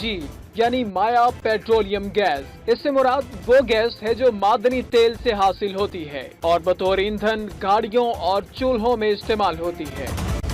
LPG यानी माया petroleum gas. इससे मुराद वो गैस है जो मादनी तेल से हासिल होती है और बतौर ईंधन गाड़ियों और चूल्हों में इस्तेमाल होती है।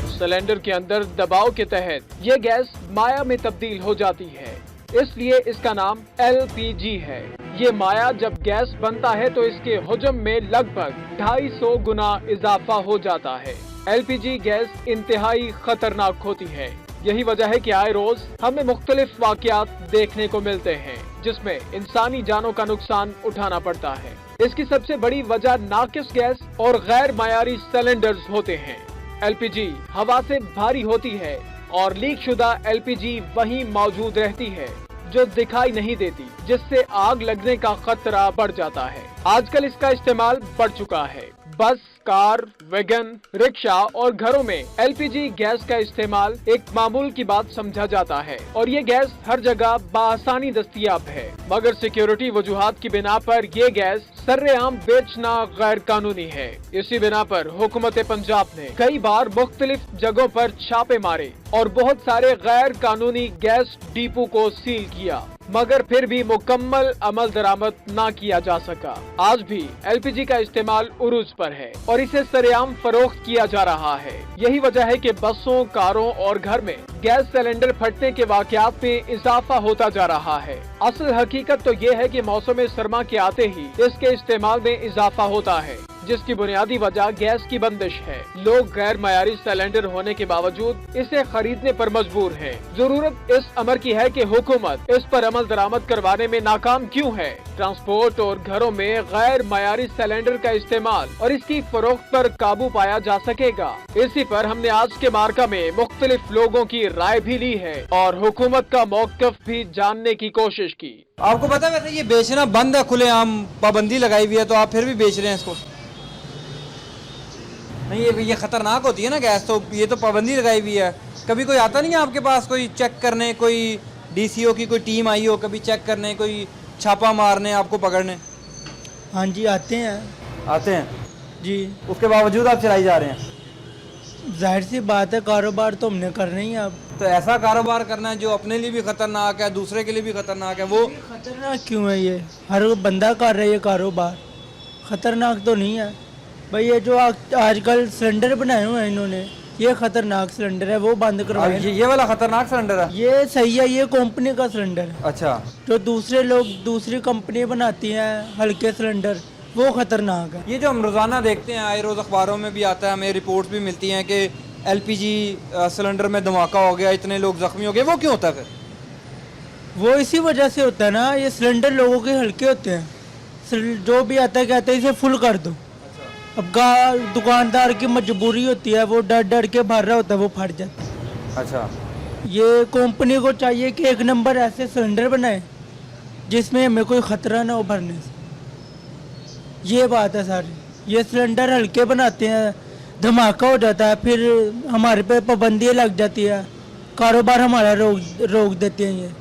सिलेंडर के अंदर दबाव के तहत ये गैस माया में तब्दील हो जाती है, इसलिए इसका नाम LPG है। ये माया जब गैस बनता है तो इसके हुजम में लगभग 250 गुना इजाफा हो जाता है। LPG गैस इंतहाई खतरनाक होती है। यही वजह है कि आए रोज हमें मुख्तलिफ वाकयात देखने को मिलते हैं जिसमें इंसानी जानों का नुकसान उठाना पड़ता है। इसकी सबसे बड़ी वजह नाकिस गैस और गैर मायारी सिलेंडर्स होते हैं। LPG हवा से भारी होती है और लीक शुदा LPG वहीं मौजूद रहती है जो दिखाई नहीं देती, जिससे आग लगने का खतरा बढ़ जाता है। आजकल इसका इस्तेमाल बढ़ चुका है। बस, कार, वैगन, रिक्शा और घरों में LPG गैस का इस्तेमाल एक मामूल की बात समझा जाता है और ये गैस हर जगह बासानी दस्तयाब है, मगर सिक्योरिटी वजूहात की बिना पर ये गैस सर्रेआम बेचना गैर कानूनी है। इसी बिना पर हुकूमत पंजाब ने कई बार मुख्तलिफ जगहों पर छापे मारे और बहुत सारे गैर कानूनी गैस डिपो को सील किया, मगर फिर भी मुकम्मल अमल दरामद न किया जा सका। आज भी LPG का इस्तेमाल उरूज पर है और इसे सरेआम फरोख्त किया जा रहा है। यही वजह है कि बसों, कारों और घर में गैस सिलेंडर फटने के वाकयात में इजाफा होता जा रहा है। असल हकीकत तो ये है कि मौसम सरमा के आते ही इसके इस्तेमाल में इजाफा होता है, जिसकी बुनियादी वजह गैस की बंदिश है। लोग गैर मयारी सिलेंडर होने के बावजूद इसे खरीदने पर मजबूर हैं। जरूरत इस अमर की है कि हुकूमत इस पर अमल दरामद करवाने में नाकाम क्यों है। ट्रांसपोर्ट और घरों में गैर मयारी सिलेंडर का इस्तेमाल और इसकी फरोख्त पर काबू पाया जा सकेगा। इसी पर हमने आज के मार्का में मुख्तलिफ लोगों की राय भी ली है और हुकूमत का मौक़िफ़ भी जानने की कोशिश की। आपको पता है वैसे ये बेचना बंद है, खुलेआम पाबंदी लगाई हुई है, तो आप फिर भी बेच रहे हैं इसको? नहीं, ये खतरनाक होती है ना गैस, तो ये तो पाबंदी लगाई हुई है। कभी कोई आता नहीं है आपके पास कोई चेक करने, कोई DCO की कोई टीम आई हो कभी चेक करने, कोई छापा मारने, आपको पकड़ने? हाँ जी, आते हैं जी। उसके बावजूद आप चलाई जा रहे हैं? जाहिर सी बात है, कारोबार तो हमने करना ही है। अब तो ऐसा कारोबार करना है जो अपने लिए भी खतरनाक है, दूसरे के लिए भी खतरनाक है। वो खतरनाक क्यों है? ये हर बंदा कर रहा है ये कारोबार, खतरनाक तो नहीं है भाई। ये जो आजकल सिलेंडर बनाए हुए हैं इन्होंने, ये खतरनाक सिलेंडर है, वो बंद करवाए। ये वाला खतरनाक सिलेंडर है? ये सही है, ये कंपनी का सिलेंडर है। अच्छा। जो दूसरे लोग दूसरी कंपनी बनाती हैं हल्के सिलेंडर, वो खतरनाक है। ये जो हम रोज़ाना देखते हैं, आए रोज़ अखबारों में भी आता है, हमें रिपोर्ट भी मिलती हैं कि LPG सिलेंडर में धमाका हो गया, इतने लोग जख्मी हो गए, वो क्यों होता है फिर? वो इसी वजह से होता है ना, ये सिलेंडर लोगों के हल्के होते हैं। जो भी आता है कहते हैं इसे फुल कर दो। अब दुकानदार की मजबूरी होती है, वो डर डर के भर रहा होता है, वो फट जाता है। अच्छा। ये कंपनी को चाहिए कि एक नंबर ऐसे सिलेंडर बनाए जिसमें हमें कोई खतरा ना हो भरने से। ये बात है सारी। ये सिलेंडर हल्के बनाते हैं, धमाका हो जाता है, फिर हमारे पे पाबंदियाँ लग जाती है, कारोबार हमारा रोक देते हैं।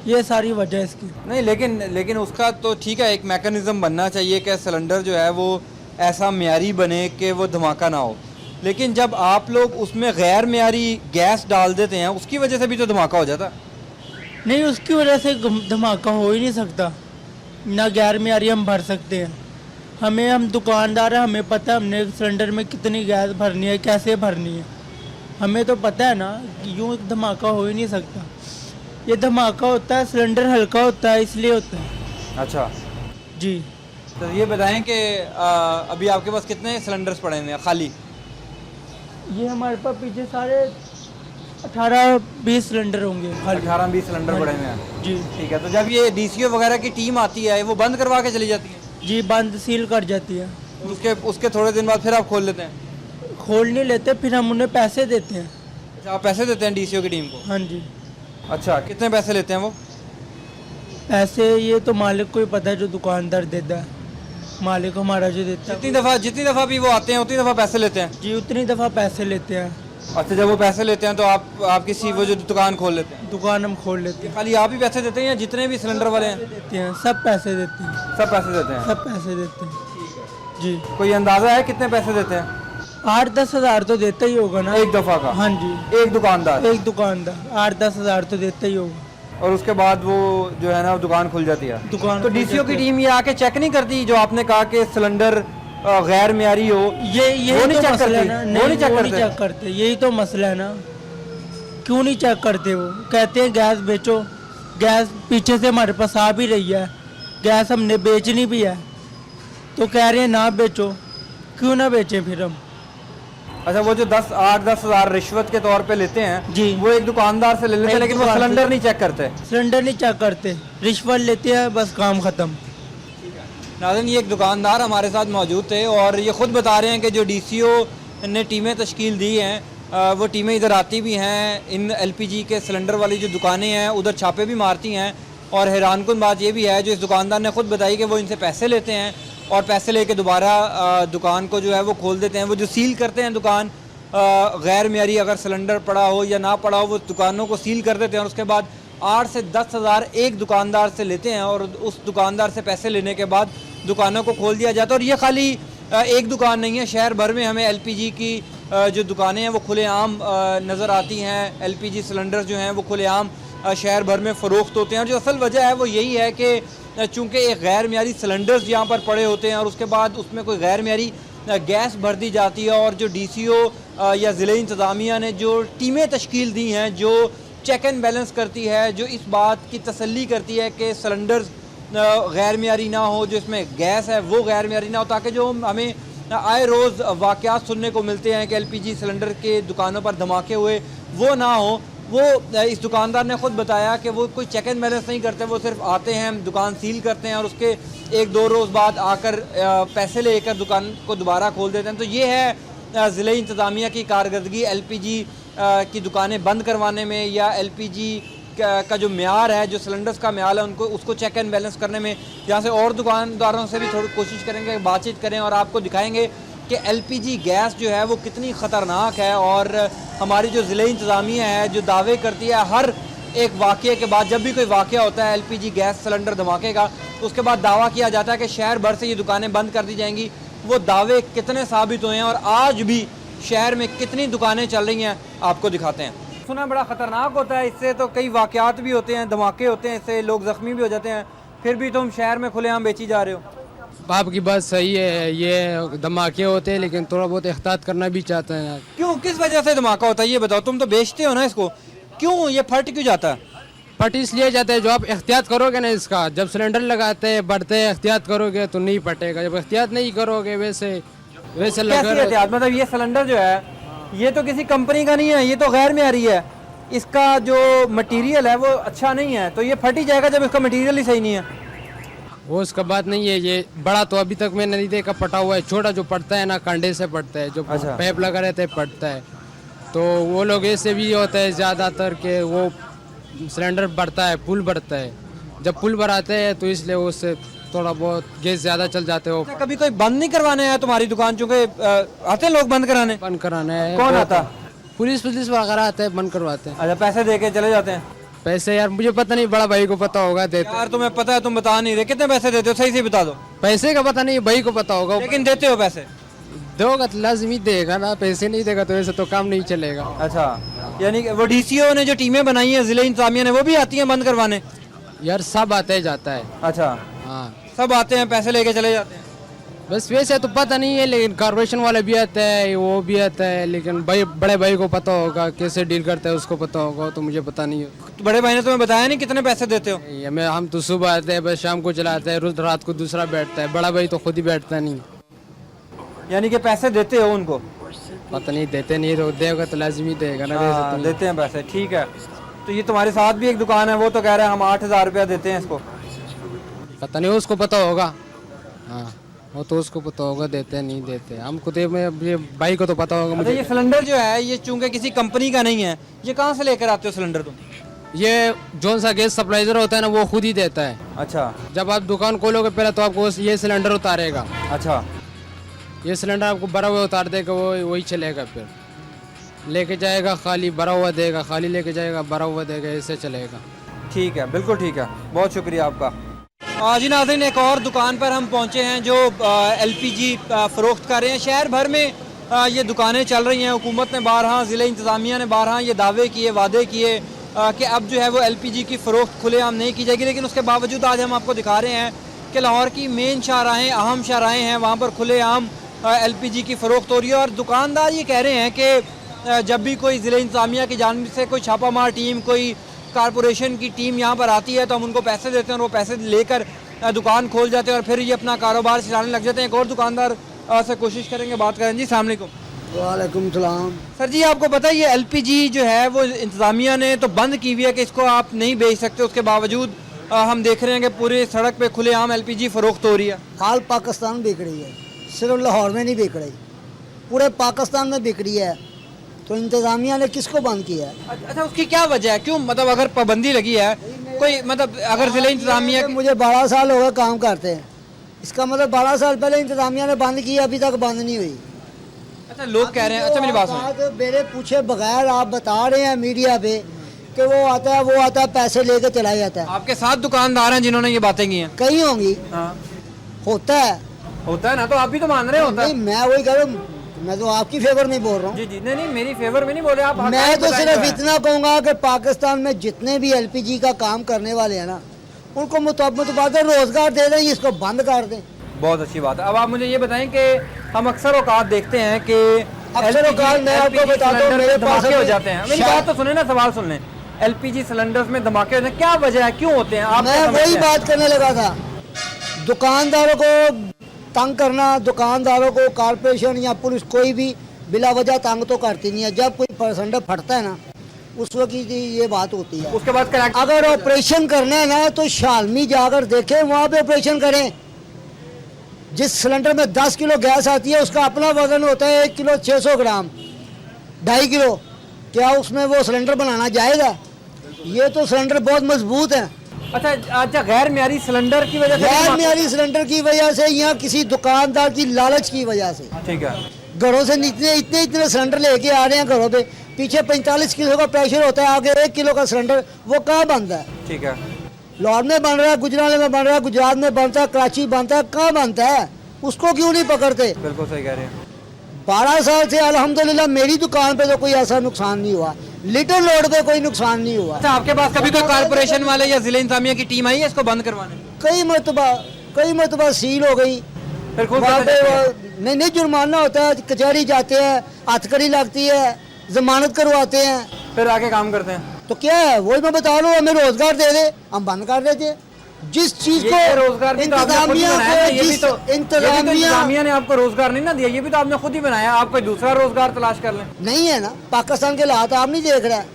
ये सारी वजह है इसकी। नहीं, लेकिन उसका तो ठीक है, एक मैकेनिज्म बनना चाहिए कि सिलेंडर जो है वो ऐसा म्यारी बने कि वो धमाका ना हो। लेकिन जब आप लोग उसमें गैर म्यारी गैस डाल देते हैं, उसकी वजह से भी तो धमाका हो जाता। नहीं, उसकी वजह से धमाका हो ही नहीं सकता ना, गैर म्यारी हम भर सकते हैं। हम दुकानदार हैं, हमें पता है हमने सिलेंडर में कितनी गैस भरनी है, कैसे भरनी है, हमें तो पता है ना। यूँ धमाका हो ही नहीं सकता। ये धमाका होता है, सिलेंडर हल्का होता है इसलिए होता है। अच्छा जी। तो ये बताएं कि अभी आपके पास कितने सिलेंडर्स पड़े हुए हैं खाली? ये हमारे पास पीछे सारे 18-20 सिलेंडर होंगे। 18-20 सिलेंडर पड़े हुए हैं जी। ठीक है। तो जब ये DCO वगैरह की टीम आती है, वो बंद करवा के चली जाती है? जी, बंद सील कर जाती है। उसके थोड़े दिन बाद फिर आप खोल लेते हैं? खोल नहीं लेते, फिर हम उन्हें पैसे देते हैं। अच्छा, आप पैसे देते हैं DCO की टीम को? हाँ जी। अच्छा, कितने पैसे लेते हैं वो? पैसे ये तो मालिक को ही पता है, जो दुकानदार देता है, मालिक हमारा जो देता है। जितनी दफ़ा भी वो आते हैं उतनी दफ़ा पैसे लेते हैं? जी, उतनी दफ़ा पैसे लेते हैं। अच्छा, जब वो पैसे लेते हैं तो आप किसी वो जो दुकान खोल लेते हैं? दुकान हम खोल लेते हैं। खाली आप ही पैसे देते हैं या जितने भी सिलेंडर वाले हैं? देते हैं, सब पैसे देते हैं। सब पैसे देते हैं? सब पैसे देते हैं जी। कोई अंदाज़ा है कितने पैसे देते हैं? 8-10 हज़ार तो देता ही होगा ना एक दफ़ा का? हाँ जी। एक दुकानदार 8-10 हज़ार तो देता ही होगा। और उसके बाद वो जो है ना दुकान खुल जाती है। दुकान तो खुल डीसीओ जाती की है। टीम ये आके चेक नहीं करती, जो आपने कहा कि सिलेंडर गैर म्यारी हो, ये वो नहीं तो चेक मसला है करती? ना। वो नहीं, नहीं चेक वो नहीं करते? चेक करते, यही तो मसला है ना। क्यों नहीं चेक करते? वो कहते हैं गैस बेचो, गैस पीछे से हमारे पास आ भी रही है, गैस हमने बेचनी भी है, तो कह रहे हैं ना बेचो। क्यों ना बेचें फिर हम? अच्छा, वो जो 8-10 हज़ार रिश्वत के तौर पे लेते हैं जी। वो एक दुकानदार से ले लेते हैं, एक लेकिन वो दुकान से। सिलेंडर नहीं चेक करते। सिलेंडर नहीं चेक करते, रिश्वत लेते हैं, बस काम ख़त्म। नाज़रीन, ये एक दुकानदार हमारे साथ मौजूद थे और ये ख़ुद बता रहे हैं कि जो डीसीओ ने टीमें तश्कील दी हैं वो टीमें इधर आती भी हैं, इन एलपीजी के सिलेंडर वाली जो दुकानें हैं उधर छापे भी मारती हैं। और हैरानकुन बात ये भी है जो इस दुकानदार ने ख़ुद बताई कि वो इनसे पैसे लेते हैं और पैसे लेके दोबारा दुकान को जो है वो खोल देते हैं। वो जो सील करते हैं दुकान, गैर म्यारी अगर सिलेंडर पड़ा हो या ना पड़ा हो, वो दुकानों को सील कर देते हैं और उसके बाद 8 से 10 हज़ार एक दुकानदार से लेते हैं और उस दुकानदार से पैसे लेने के बाद दुकानों को खोल दिया जाता है। और ये खाली एक दुकान नहीं है, शहर भर में हमें एलपीजी की जो दुकानें हैं वो खुलेआम नज़र आती हैं। एलपीजी सिलेंडर जो हैं वो खुलेआम शहर भर में फ़रोख्त होते हैं। और जो असल वजह है वो यही है कि चूँकि एक गैर म्यारी सिलेंडर्स यहाँ पर पड़े होते हैं और उसके बाद उसमें कोई गैर म्यारी गैस भर दी जाती है और जो डीसीओ या ज़िले इंतज़ामिया ने जो टीमें तश्कील दी हैं जो चेक एंड बैलेंस करती है, जो इस बात की तसल्ली करती है कि सिलेंडर्स गैर म्यारी ना हो, जो इसमें गैस है वो गैर म्यारी ना हो, ताकि जो हमें आए रोज़ वाक़यात सुनने को मिलते हैं कि एलपीजी सिलेंडर के दुकानों पर धमाके हुए, वो ना हो। वो इस दुकानदार ने ख़ुद बताया कि वो कोई चेक एंड बैलेंस नहीं करते, वो सिर्फ आते हैं, दुकान सील करते हैं और उसके 1-2 रोज़ बाद आकर पैसे लेकर दुकान को दोबारा खोल देते हैं। तो ये है ज़िले इंतज़ामिया की कारकर्दगी एलपीजी की दुकानें बंद करवाने में या एलपीजी का जो म्यार है, जो सिलेंडर्स का म्यार है उनको उसको चेक एंड बैलेंस करने में। यहाँ से और दुकानदारों से भी थोड़ी कोशिश करेंगे, बातचीत करें और आपको दिखाएंगे कि एलपीजी गैस जो है वो कितनी ख़तरनाक है। और हमारी जो ज़िले इंतज़ामिया है जो दावे करती है हर एक वाक़े के बाद, जब भी कोई वाक़या होता है एलपीजी गैस सिलेंडर धमाके का, उसके बाद दावा किया जाता है कि शहर भर से ये दुकानें बंद कर दी जाएंगी। वो दावे कितने साबित हुए हैं और आज भी शहर में कितनी दुकानें चल रही हैं आपको दिखाते हैं। सुना बड़ा ख़तरनाक होता है, इससे तो कई वाक़यात भी होते हैं, धमाके होते हैं, इससे लोग ज़ख्मी भी हो जाते हैं, फिर भी तुम शहर में खुलेआम बेची जा रहे हो। आपकी बात सही है, ये धमाके होते हैं लेकिन थोड़ा बहुत एहतियात करना भी चाहते हैं यार। क्यों, किस वजह से धमाका होता है ये बताओ? तुम तो बेचते हो ना इसको, क्यों ये फट क्यों जाता है? फट इसलिए जाता है जो आप एहतियात करोगे ना इसका, जब सिलेंडर लगाते हैं बढ़ते हैं, एहतियात करोगे तो नहीं फटेगा। जब एहतियात नहीं करोगे वैसे कैसी एहतियात? मतलब ये सिलेंडर जो है ये तो किसी कंपनी का नहीं है, ये तो गैर म्यारी है, इसका जो मटेरियल है वो अच्छा नहीं है, तो ये फट ही जाएगा जब इसका मटेरियल ही सही नहीं है। वो उसका बात नहीं है, ये बड़ा तो अभी तक मैंने नहीं देखा पटा हुआ है, छोटा जो पड़ता है ना कंडे से पड़ता है, जो अच्छा। पैप लगा रहता है पड़ता है। तो वो लोग ऐसे भी होता है ज़्यादातर के वो सिलेंडर बढ़ता है, पुल बढ़ता है, जब पुल बढ़ाते हैं तो इसलिए उससे थोड़ा बहुत गैस ज़्यादा चल जाते हो। कभी कोई बंद नहीं करवाने आया तुम्हारी दुकान? चूँकि आते हैं लोग बंद कराने। बंद कराना है कौन आता? पुलिस वगैरह आता है, बंद करवाते हैं। अच्छा, पैसे दे के चले जाते हैं? पैसे यार मुझे पता नहीं, बड़ा भाई को पता होगा देते। यार तुम्हें पता है, तुम बता नहीं रहे, कितने पैसे देते हो सही से बता दो। पैसे का पता नहीं, भाई को पता होगा। लेकिन देते हो पैसे? दोगा तो लाजमी देगा ना, पैसे नहीं देगा तो ऐसे तो काम नहीं चलेगा। अच्छा, यानी कि वो डीसीओ ने जो टीमें बनाई हैं ज़िले इंतज़ामिया ने, वो भी आती हैं बंद करवाने? यार सब आते जाता है। अच्छा, हाँ सब आते हैं, पैसे लेके चले जाते हैं। बस वैसे तो पता नहीं है, लेकिन कॉर्पोरेशन वाले भी आता है, वो भी आता है, लेकिन भाई बड़े भाई को पता होगा कैसे डील करता है, उसको पता होगा, तो मुझे पता नहीं है। तो बड़े भाई ने तुम्हें बताया नहीं कितने पैसे देते हो? ये मैं हम तो सुबह आते हैं, बस शाम को चलाते हैं, रोज रात को दूसरा बैठता है, बड़ा भाई तो खुद ही बैठता नहीं। यानी कि पैसे देते हो उनको? पता नहीं, देते नहीं तो देगा तो लाजमी देगा ना, वैसे तो नहीं। देते हैं पैसे, ठीक है। तो ये तुम्हारे साथ भी एक दुकान है, वो तो कह रहे हैं हम 8,000 रुपया देते हैं इसको। पता नहीं, उसको पता होगा। हाँ, वो तो उसको पता होगा देते नहीं देते, हमको तो ये भाई को तो पता होगा। अच्छा, मुझे ये सिलेंडर जो है ये चूंकि किसी कंपनी का नहीं है, ये कहाँ से लेकर आते हो सिलेंडर तुम? ये जोन सा गैस सप्लाइजर होता है ना, वो खुद ही देता है। अच्छा जब आप दुकान खोलोगे पहले तो आपको ये सिलेंडर उतारेगा। अच्छा, ये सिलेंडर आपको भरा हुआ उतार देगा, वो वही चलेगा, फिर लेके जाएगा खाली भरा हुआ देगा, खाली लेके जाएगा भरा हुआ देगा, ऐसे चलेगा। ठीक है, बिल्कुल ठीक है, बहुत शुक्रिया आपका। जी नाज़रीन, एक और दुकान पर हम पहुंचे हैं जो एलपीजी फ़रोख्त कर रहे हैं। शहर भर में ये दुकानें चल रही हैं। हुकूमत ने बारहा, ज़िले इंतज़ामिया ने बारहा ये दावे किए, वादे किए कि अब जो है वो एलपीजी की फ़रोख्त खुलेआम नहीं की जाएगी, लेकिन उसके बावजूद आज हम आपको दिखा रहे हैं कि लाहौर की मेन शाहराहें, अहम शाहराहें हैं, वहाँ पर खुलेआम एलपीजी की फ़रोख्त हो रही है। और दुकानदार ये कह रहे हैं कि जब भी कोई ज़िला इंतज़ामिया की जानिब से कोई छापामार टीम, कोई कारपोरेशन की टीम यहाँ पर आती है तो हम उनको पैसे देते हैं और वो पैसे लेकर दुकान खोल जाते हैं और फिर ये अपना कारोबार चलाने लग जाते हैं। एक और दुकानदार से कोशिश करेंगे बात करें। जी अस्सलाम वालेकुम। वालेकुम सलाम। सर जी, आपको पता है ये एलपीजी जो है वो इंतज़ामिया ने तो बंद की हुई है कि इसको आप नहीं बेच सकते, उसके बावजूद हम देख रहे हैं कि पूरी सड़क पे खुलेआम एलपीजी फ़रोख्त हो रही है। हाल पाकिस्तान में बिक रही है, सिर्फ लाहौर में नहीं बिक रही, पूरे पाकिस्तान में बिक रही है। तो इंतज़ामिया ने किसको बंद किया है? अच्छा, उसकी क्या वजह है? क्यों, मतलब अगर पाबंदी लगी है कोई, मतलब अगर ज़िला इंतज़ामिया मुझे 12 साल हो गए काम करते हैं, इसका मतलब 12 साल पहले इंतज़ामिया ने बंद की, अभी तक बंद नहीं हुई। अच्छा, लोग कह रहे हैं, अच्छा मेरी बात सुनो, मेरे पूछे बगैर आप बता रहे हैं मीडिया पे कि वो आता है पैसे लेके चला जाता है। आपके साथ दुकानदार हैं जिन्होंने ये बातें की हैं? कहीं होंगी। हाँ, होता है ना, तो आप भी तो मान रहे होता है। नहीं, मैं वही कह रहा हूँ, मैं तो आपकी फेवर में बोल रहा हूँ। जी जी, नहीं, मेरी फेवर में नहीं बोल रहे आप। मैं तो सिर्फ इतना कहूँगा कि पाकिस्तान में जितने भी एलपीजी का काम करने वाले हैं ना, उनको मुतबादल रोजगार दे दें, इसको बंद कर दें। बहुत अच्छी बात है। अब आप मुझे ये बताएं कि हम अक्सर औकात देखते हैं कि अक्सर औकात मैं आपको बताता हूँ, मेरे पास धमाके हो जाते हैं। मेरी बात तो सुने ना, सवाल सुन लें। एलपीजी सिलेंडर्स में धमाके होते हैं, क्या वजह है, क्यों होते हैं? आप मैं वही बात करने लगा था, दुकानदारों को तंग करना, दुकानदारों को कारपोरेशन या पुलिस कोई भी बिला वजह तंग तो करती नहीं है। जब कोई सिलेंडर फटता है ना, उस वक्त ये बात होती है। उसके बाद अगर ऑपरेशन करना है ना तो शालमी जाकर देखें, वहाँ पे ऑपरेशन करें। जिस सिलेंडर में 10 किलो गैस आती है उसका अपना वजन होता है 1 किलो 600 ग्राम, 2.5 किलो। क्या उसमें वो सिलेंडर बनाना जाएगा? ये तो सिलेंडर बहुत मजबूत है। अच्छा, गैर मियारी सिलेंडर की वजह से, गैर मियारी सिलेंडर की वजह से या किसी दुकानदार की लालच की वजह से, ठीक है, घरों से इतने सिलेंडर लेके आ रहे हैं घरों पे, पीछे 45 किलो का प्रेशर होता है, आगे 1 किलो का सिलेंडर, वो कहाँ बनता है? ठीक है, लाहौर में बन रहा है, गुजरात में बन रहा है, गुजरात में बनता है, कराची बनता है, कहाँ बनता है? उसको क्यों नहीं पकड़ते? बिल्कुल सही कह रहे हैं। 12 साल से अल्हम्दुलिल्लाह मेरी दुकान पे तो कोई ऐसा नुकसान नहीं हुआ, लिटिल रोड पे कोई नुकसान नहीं हुआ। अच्छा, आपके पास कभी कोई कारपोरेशन वाले या जिला इंतजामिया की टीम आई है इसको बंद करवाने? कई मरतबा सील हो गई। फिर खुद वहाँ पे नहीं जुर्माना होता है, कचहरी जाते हैं, हथकड़ी लगती है, जमानत करवाते हैं, फिर आके काम करते हैं। तो क्या है, वही मैं बता रहा हूँ, हमें रोजगार दे दे, हम बंद कर देते हैं। जिस चीज को रोजगार इंतजामिया ने आपको रोजगार नहीं ना दिया, ये भी तो आपने खुद ही बनाया। आप कोई दूसरा रोजगार तलाश कर लें। नहीं है ना, पाकिस्तान के हालात आप नहीं देख रहे हैं,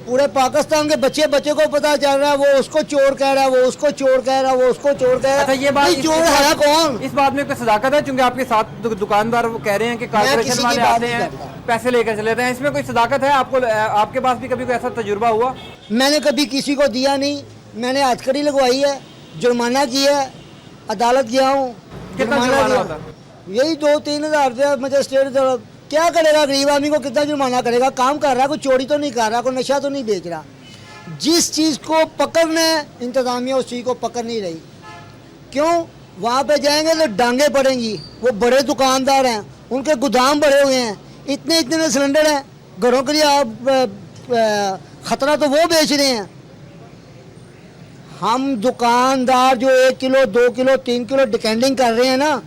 पूरे पाकिस्तान के बच्चे को पता चल रहा है, वो उसको चोर कह रहा है, वो उसको चोर कह रहा है, वो उसको चोर कह रहा है। अच्छा, ये बात, चोर है कौन? इस बात में कोई सदाकत है? चूंकि आपके साथ दुकानदार वो कह रहे हैं कि कारपोरेशन वाले आते हैं, पैसे लेकर चले जाते हैं, इसमें कोई सदाकत है? आपको, आपके पास भी कभी कोई ऐसा तजुर्बा हुआ? मैंने कभी किसी को दिया नहीं, मैंने हथकड़ी लगवाई है, जुर्माना किया है, अदालत गया हूँ। कितना जुर्माना होता? यही 2-3 हज़ार रुपया मजिस्ट्रेट। क्या करेगा गरीब आदमी को, कितना जुर्माना करेगा? काम कर रहा है, कोई चोरी तो नहीं कर रहा, कोई नशा तो नहीं बेच रहा। जिस चीज़ को पकड़ना है इंतजामिया उस चीज़ को पकड़ नहीं रही। क्यों? वहाँ पे जाएंगे तो डांगे पड़ेंगी। वो बड़े दुकानदार हैं, उनके गोदाम बड़े हुए हैं, इतने सिलेंडर हैं, घरों के लिए आप खतरा तो वो बेच रहे हैं। हम दुकानदार जो 1 किलो 2 किलो 3 किलो डिकेंडिंग कर रहे हैं ना,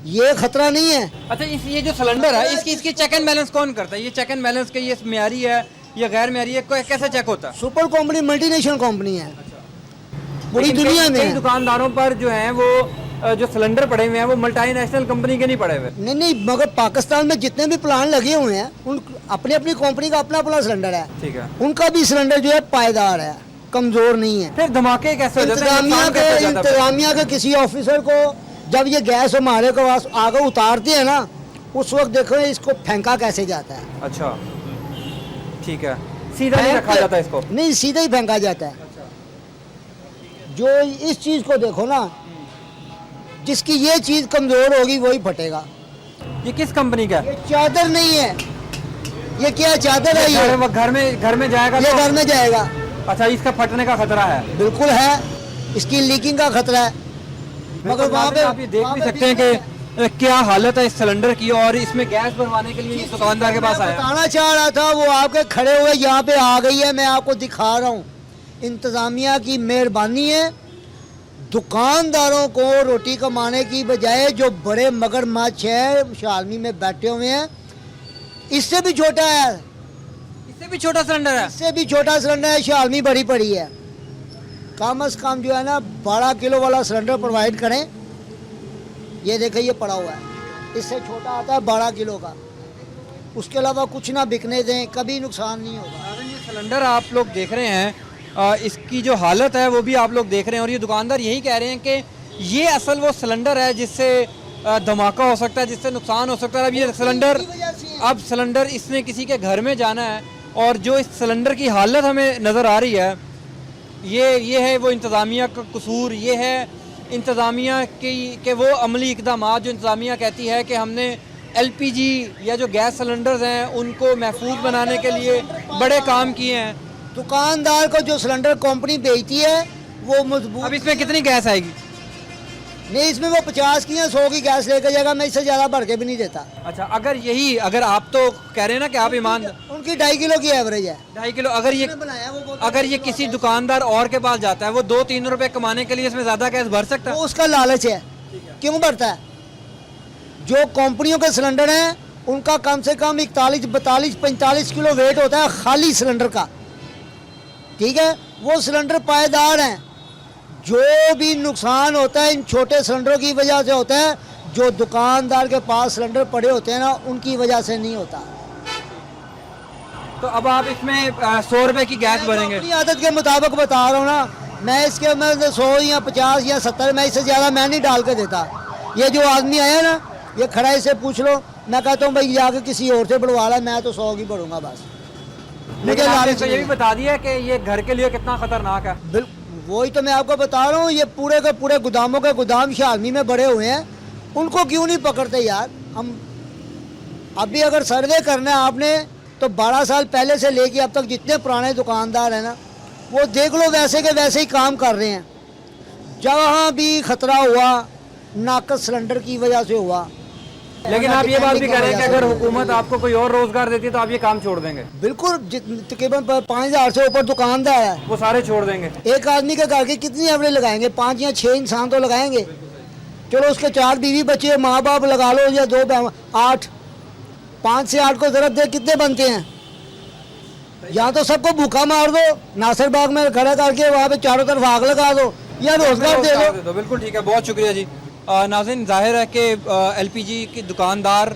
ये खतरा नहीं है। अच्छा, ये जो सिलेंडर है इसकी चेक एंड बैलेंस कौन करता है? ये चेक एंड बैलेंस के ये म्यारी है या गैर म्यारी है, कैसे चेक होता है? सुपर कंपनी, मल्टीनेशनल कंपनी है पूरी दुनिया में। दुकानदारों पर जो है वो जो सिलेंडर पड़े हुए हैं वो मल्टीनेशनल कंपनी के नहीं पड़े हुए? नहीं, मगर पाकिस्तान में जितने भी प्लांट लगे हुए हैं उन अपनी कंपनी का अपना सिलेंडर है। ठीक है, उनका भी सिलेंडर जो है पायदार है, कमजोर नहीं है। फिर धमाके कैसे हो जाते हैं? इंतजामिया के किसी ऑफिसर को जब ये गैस हमारे को आगे उतारते हैं ना, उस वक्त देखो इसको फेंका कैसे जाता है। अच्छा, ठीक है, सीधा नहीं रखा जाता इसको? नहीं, सीधा ही फेंका जाता है। जो इस चीज को देखो ना, जिसकी ये चीज कमजोर होगी वही फटेगा। ये किस कंपनी का? ये चादर नहीं है, ये क्या चादर है? ये घर में जाएगा, ये घर में जाएगा। अच्छा, इसका फटने का खतरा है? बिल्कुल है, इसकी लीकिंग का खतरा है। मगर वहाँ पे आप ये देख भी सकते हैं कि क्या हालत है इस सिलेंडर की, और इसमें गैस बनवाने के लिए इस दुकानदार के पास मैं आया। बताना चाह रहा था, वो आपके खड़े हुए यहाँ पे आ गई है, मैं आपको दिखा रहा हूँ। इंतज़ामिया की मेहरबानी है, दुकानदारों को रोटी कमाने की बजाय जो बड़े मगरमच्छ है शालमी में बैठे हुए हैं, इससे भी छोटा है, इससे भी छोटा सिलेंडर है। इससे भी छोटा सिलेंडर है, शालमी बड़ी पड़ी है। कम से कम जो है ना 12 किलो वाला सिलेंडर प्रोवाइड करें। ये देखिए ये पड़ा हुआ है, इससे छोटा आता है 12 किलो का। उसके अलावा कुछ ना बिकने दें, कभी नुकसान नहीं होगा। ये सिलेंडर आप लोग देख रहे हैं, इसकी जो हालत है वो भी आप लोग देख रहे हैं, और ये दुकानदार यही कह रहे हैं कि ये असल वो सिलेंडर है जिससे धमाका हो सकता है, जिससे नुकसान हो सकता है। अब ये सिलेंडर इसने किसी के घर में जाना है, और जो इस सिलेंडर की हालत हमें नज़र आ रही है, ये है वो इंतज़ामिया का कसूर। ये है इंतज़ामिया के वो अमली इक़दाम जो इंतज़ामिया कहती है कि हमने LPG या जो गैस सिलेंडर्स हैं उनको महफूज बनाने के लिए बड़े काम किए हैं। दुकानदार को जो सिलेंडर कंपनी बेचती है वो मजबूत। अब इसमें कितनी गैस आएगी? नहीं, इसमें वो 50 की या 100 की गैस लेकर जाएगा, मैं इससे ज़्यादा भर के भी नहीं देता। अच्छा, अगर आप तो कह रहे हैं ना कि आप ईमान, उनकी 2.5 किलो की एवरेज है। 2.5 किलो। अगर ये किसी दुकानदार और के पास जाता है, वो 2-3 रुपए कमाने के लिए इसमें ज़्यादा गैस भर सकता है? वो उसका लालच है, क्यों भरता है? जो कंपनियों के सिलेंडर हैं उनका कम से कम 41, 42, 45 किलो वेट होता है खाली सिलेंडर का, ठीक है। वो सिलेंडर पायदार हैं। जो भी नुकसान होता है इन छोटे सिलेंडरों की वजह से होता है, जो दुकानदार के पास सिलेंडर पड़े होते हैं ना उनकी वजह से नहीं होता। तो अब आप इसमें 100 रुपए की गैस भरेंगे? अपनी आदत के मुताबिक बता रहा हूँ ना, मैं इसके मैं 100 या 50 या 70, मैं इससे ज़्यादा मैं नहीं डाल के देता। ये जो आदमी आया ना, ये खड़ा है, इससे पूछ लो, मैं कहता हूँ भाई जाके किसी और से बढ़वा ला, मैं तो 100 की बढ़ूंगा बस। मुझे लालच ये भी बता दिया कि ये घर के लिए कितना खतरनाक है। बिल्कुल, वही तो मैं आपको बता रहा हूँ। ये पूरे के पूरे गोदामों के गोदाम शालमी में बड़े हुए हैं, उनको क्यों नहीं पकड़ते यार? हम अभी अगर सर्वे करना है आपने तो 12 साल पहले से लेके अब तक जितने पुराने दुकानदार हैं ना, वो देख लो वैसे के वैसे ही काम कर रहे हैं। जहाँ भी खतरा हुआ नाकस सिलेंडर की वजह से हुआ। लेकिन आप ये बात भी कह रहे हैं कि अगर हुकूमत आपको कोई और रोजगार देती है तो आप ये काम छोड़ देंगे? बिल्कुल, तकरीबन 5000 से ऊपर दुकानदार है, वो सारे छोड़ देंगे। एक आदमी के घर के कितनी एवरेज लगाएंगे? 5 या 6 इंसान तो लगाएंगे। चलो उसके 4 बीवी बच्चे, माँ बाप लगा लो, या 2 8, 5 से 8 को जरूरत दे, कितने बनते हैं? या तो सबको भूखा मार दो, नासिर बाग में खड़ा करके वहाँ पे चारों तरफ आग लगा दो, या रोजगार दे दो। बिल्कुल ठीक है, बहुत शुक्रिया जी। नाज़रीन, जाहिर है कि LPG के दुकानदार,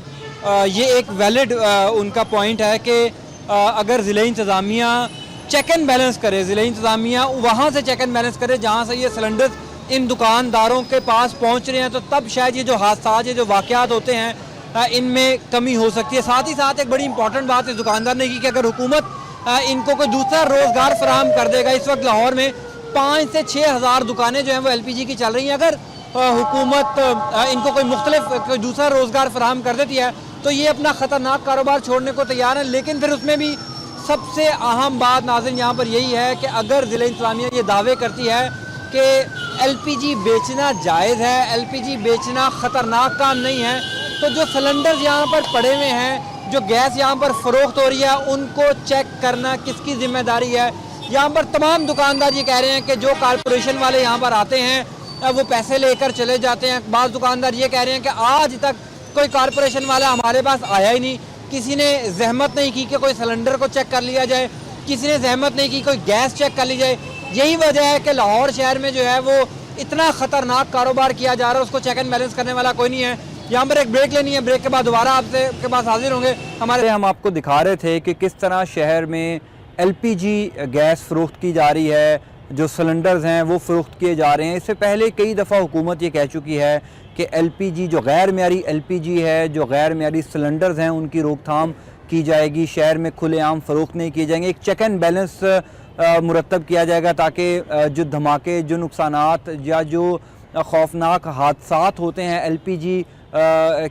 ये एक वैलिड उनका पॉइंट है कि अगर ज़िला इंतज़ामिया चेक एंड बैलेंस करे, ज़िला इंतज़ामिया वहाँ से चेक एंड बैलेंस करे जहाँ से ये सिलेंडर्स इन दुकानदारों के पास पहुँच रहे हैं, तो तब शायद ये जो हादसा, ये जो वाक़यात होते हैं इनमें कमी हो सकती है। साथ ही साथ एक बड़ी इंपॉर्टेंट बात इस दुकानदार ने की कि अगर हुकूमत इनको कोई दूसरा रोज़गार फराहम कर देगा, इस वक्त लाहौर में 5 से 6 हज़ार दुकानें जो हैं वो LPG की चल रही हैं, अगर हुकूमत इनको कोई मुख्तलिफ दूसरा रोज़गार फराहम कर देती है तो ये अपना ख़तरनाक कारोबार छोड़ने को तैयार है। लेकिन फिर उसमें भी सबसे अहम बात नाज़रीन यहाँ पर यही है कि अगर ज़िला इंतज़ामिया ये दावे करती है कि LPG बेचना जायज़ है, LPG बेचना ख़तरनाक काम नहीं है, तो जो सिलेंडर यहाँ पर पड़े हुए हैं, जो गैस यहाँ पर फ़रोख्त हो रही है, उनको चेक करना किसकी ज़िम्मेदारी है? यहाँ पर तमाम दुकानदार ये कह रहे हैं कि जो कारपोरेशन वाले यहाँ पर आते हैं वो पैसे लेकर चले जाते हैं। बाज़ दुकानदार ये कह रहे हैं कि आज तक कोई कारपोरेशन वाला हमारे पास आया ही नहीं, किसी ने जहमत नहीं की कि कोई सिलेंडर को चेक कर लिया जाए, किसी ने जहमत नहीं की कोई गैस चेक कर ली जाए। यही वजह है कि लाहौर शहर में जो है वो इतना ख़तरनाक कारोबार किया जा रहा है, उसको चेक एंड बैलेंस करने वाला कोई नहीं है। यहाँ पर एक ब्रेक लेनी है, ब्रेक के बाद दोबारा आपसे के पास हाजिर होंगे। हम आपको दिखा रहे थे कि किस तरह शहर में LPG गैस फ़रोख्त की जा रही है, जो सिलेंडर्स हैं वो फ़रोख्त किए जा रहे हैं। इससे पहले कई दफ़ा हुकूमत ये कह चुकी है कि LPG जो गैर मेयारी LPG है, जो गैर मेयारी सिलेंडर्स हैं, उनकी रोकथाम की जाएगी, शहर में खुलेआम फ़रोख्त नहीं किए जाएंगे, एक चेक एंड बैलेंस मुरतब किया जाएगा ताकि जो धमाके, जो नुकसानात या जो खौफनाक हादसात होते हैं LPG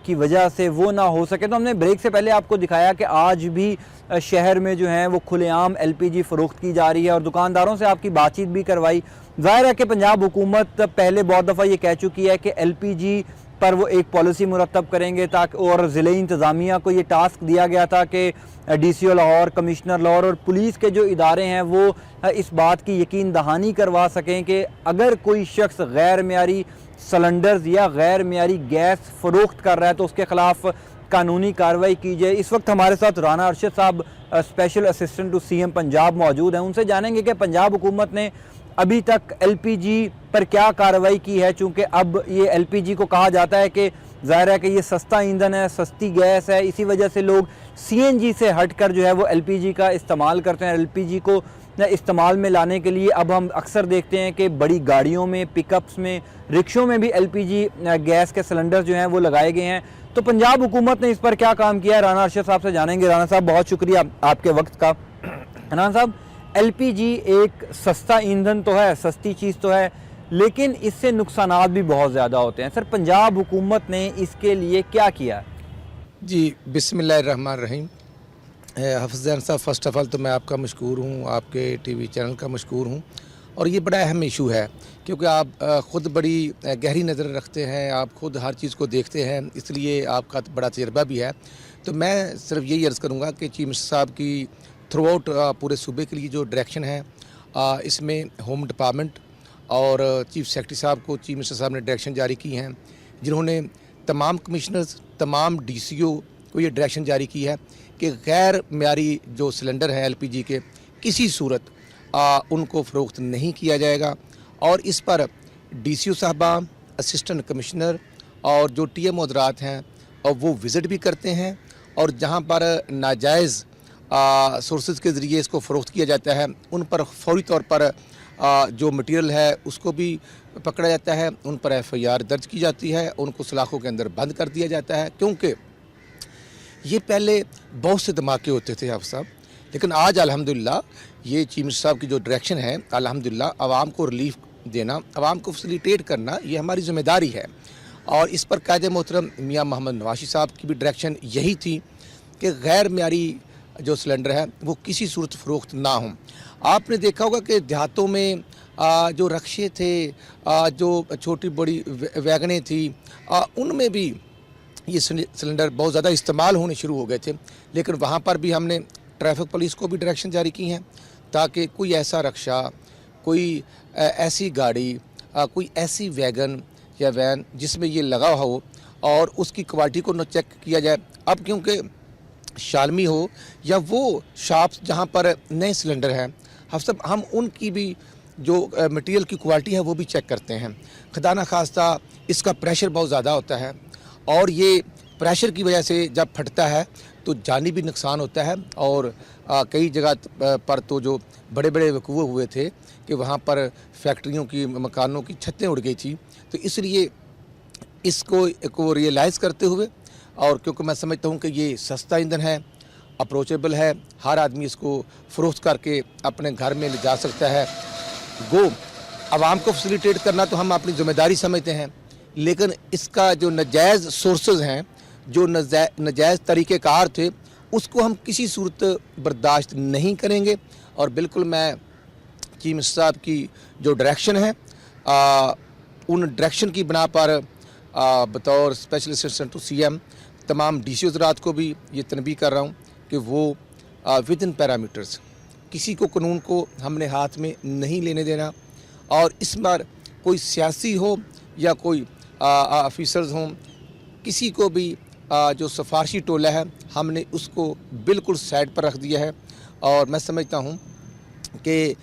की वजह से वो ना हो सके। तो हमने ब्रेक से पहले आपको दिखाया कि आज भी शहर में जो है वो खुलेआम LPG फ़रोख्त की जा रही है और दुकानदारों से आपकी बातचीत भी करवाई। ज़ाहिर है कि पंजाब हुकूमत पहले बहुत दफ़ा ये कह चुकी है कि LPG पर वो एक पॉलिसी मुरतब करेंगे ताकि, और ज़िले इंतज़ामिया को ये टास्क दिया गया था कि DCO लाहौर, कमिश्नर लाहौर और पुलिस के जो इदारे हैं वो इस बात की यकीन दहानी करवा सकें कि अगर कोई शख्स गैर मेयारी सिलेंडर्स या गैर मेयारी गैस फ़रोख्त कर रहा है तो उसके ख़िलाफ़ कानूनी कार्रवाई की जाए। इस वक्त हमारे साथ राना अरशद साहब, special assistant to CM Punjab, मौजूद हैं। उनसे जानेंगे कि पंजाब हुकूमत ने अभी तक LPG पर क्या कार्रवाई की है, चूँकि अब ये LPG को कहा जाता है कि ज़ाहिर है कि ये सस्ता ईंधन है, सस्ती गैस है, इसी वजह से लोग CNG से हटकर जो है वो LPG का इस्तेमाल करते हैं। LPG को इस्तेमाल में लाने के लिए अब हम अक्सर देखते हैं कि बड़ी गाड़ियों में, पिकअप्स में, रिक्शों में भी LPG गैस के सिलेंडर जो हैं वो लगाए गए हैं। तो पंजाब हुकूमत ने इस पर क्या काम किया है, राना अरशद साहब से जानेंगे। राना साहब, बहुत शुक्रिया आपके वक्त का। राना साहब, LPG एक सस्ता ईंधन तो है, सस्ती चीज़ तो है, लेकिन इससे नुकसानात भी बहुत ज़्यादा होते हैं। सर, पंजाब हुकूमत ने इसके लिए क्या किया? जी, बिस्मिल्लाहिर्रहमानिर्रहीम। हफ़ीज़ साहब, फ़र्स्ट ऑफ़ ऑल तो मैं आपका मशकूर हूँ, आपके TV चैनल का मशकूर हूँ, और ये बड़ा अहम इशू है क्योंकि आप ख़ुद बड़ी गहरी नज़र रखते हैं, आप ख़ुद हर चीज़ को देखते हैं, इसलिए आपका बड़ा तजर्बा भी है। तो मैं सिर्फ यही अर्ज़ करूँगा कि चीफ मिनिस्टर साहब की थ्रू आउट पूरे सूबे के लिए जो डायरेक्शन है, इसमें होम डिपार्टमेंट और चीफ सेक्रेटरी साहब को चीफ मिनिस्टर साहब ने डायरेक्शन जारी की हैं, जिन्होंने तमाम कमिश्नर्स, तमाम DCO को ये डायरेक्शन जारी की है कि गैर मेयारी जो सिलेंडर हैं LPG के, किसी सूरत उनको फ़रोख्त नहीं किया जाएगा। और इस पर DCO साहबा, असिस्टेंट कमिश्नर और जो TM हज़रात हैं और वो विज़िट भी करते हैं, और जहाँ पर नाजायज़ सोर्सेज के ज़रिए इसको फ़रोख्त किया जाता है उन पर फौरी तौर पर जो मटेरियल है उसको भी पकड़ा जाता है, उन पर FIR दर्ज की जाती है, उनको सलाखों के अंदर बंद कर दिया जाता है। क्योंकि ये पहले बहुत से धमाके होते थे आप साहब, लेकिन आज अल्हम्दुलिल्लाह ये चीफ मिनिस्टर साहब की जो डायरेक्शन है, अल्हम्दुलिल्लाह आवाम को रिलीफ देना, आवाम को फैसिलिटेट करना, ये हमारी ज़िम्मेदारी है। और इस पर कायदे मोहतरम मियाँ मोहम्मद नवाशी साहब की भी डायरेक्शन यही थी कि गैर मेयारी जो सिलेंडर है वो किसी सूरत फ़रोख्त ना हों। आपने देखा होगा कि देहातों में जो रक्शे थे, जो छोटी बड़ी वैगनें थी, उनमें भी ये सिलेंडर बहुत ज़्यादा इस्तेमाल होने शुरू हो गए थे। लेकिन वहाँ पर भी हमने ट्रैफिक पुलिस को भी डायरेक्शन जारी की हैं ताकि कोई ऐसा रक्शा, कोई ऐसी गाड़ी, कोई ऐसी वैगन या वैन जिसमें ये लगा हो और उसकी क्वालिटी को न चेक किया जाए। अब क्योंकि शालमी हो या वो शॉप्स जहाँ पर नए सिलेंडर हैं, हम उनकी भी जो मटेरियल की क्वालिटी है वो भी चेक करते हैं। खुदा न खास्ता इसका प्रेशर बहुत ज़्यादा होता है, और ये प्रेशर की वजह से जब फटता है तो जानी भी नुकसान होता है। और कई जगह पर तो जो बड़े बड़े वक़ूए हुए थे कि वहाँ पर फैक्ट्रियों की, मकानों की छतें उड़ गई थी। तो इसलिए इसको रियलाइज़ करते हुए, और क्योंकि मैं समझता हूँ कि ये सस्ता ईंधन है, अप्रोचेबल है, हर आदमी इसको फ़रोख्त करके अपने घर में ले जा सकता है, आवाम को फैसिलिटेट करना तो हम अपनी ज़िम्मेदारी समझते हैं। लेकिन इसका जो नाजायज़ सोर्सेज हैं, जो नाजायज़ तरीक़ेकार थे, उसको हम किसी सूरत बर्दाश्त नहीं करेंगे। और बिल्कुल मैं चीफ मिनिस्टर साहब की जो डायरेक्शन है, उन डायरेक्शन की बना पर बतौर स्पेशल असिस्टेंट टू CM तमाम DCO हज़रात को भी ये तनबीह कर रहा हूँ कि वो विद इन पैरामीटर्स, किसी को कानून को हमने हाथ में नहीं लेने देना। और इस बार कोई सियासी हो या कोई ऑफिसर्स हों, किसी को भी जो सिफारशी टोला है, हमने उसको बिल्कुल साइड पर रख दिया है। और मैं समझता हूँ कि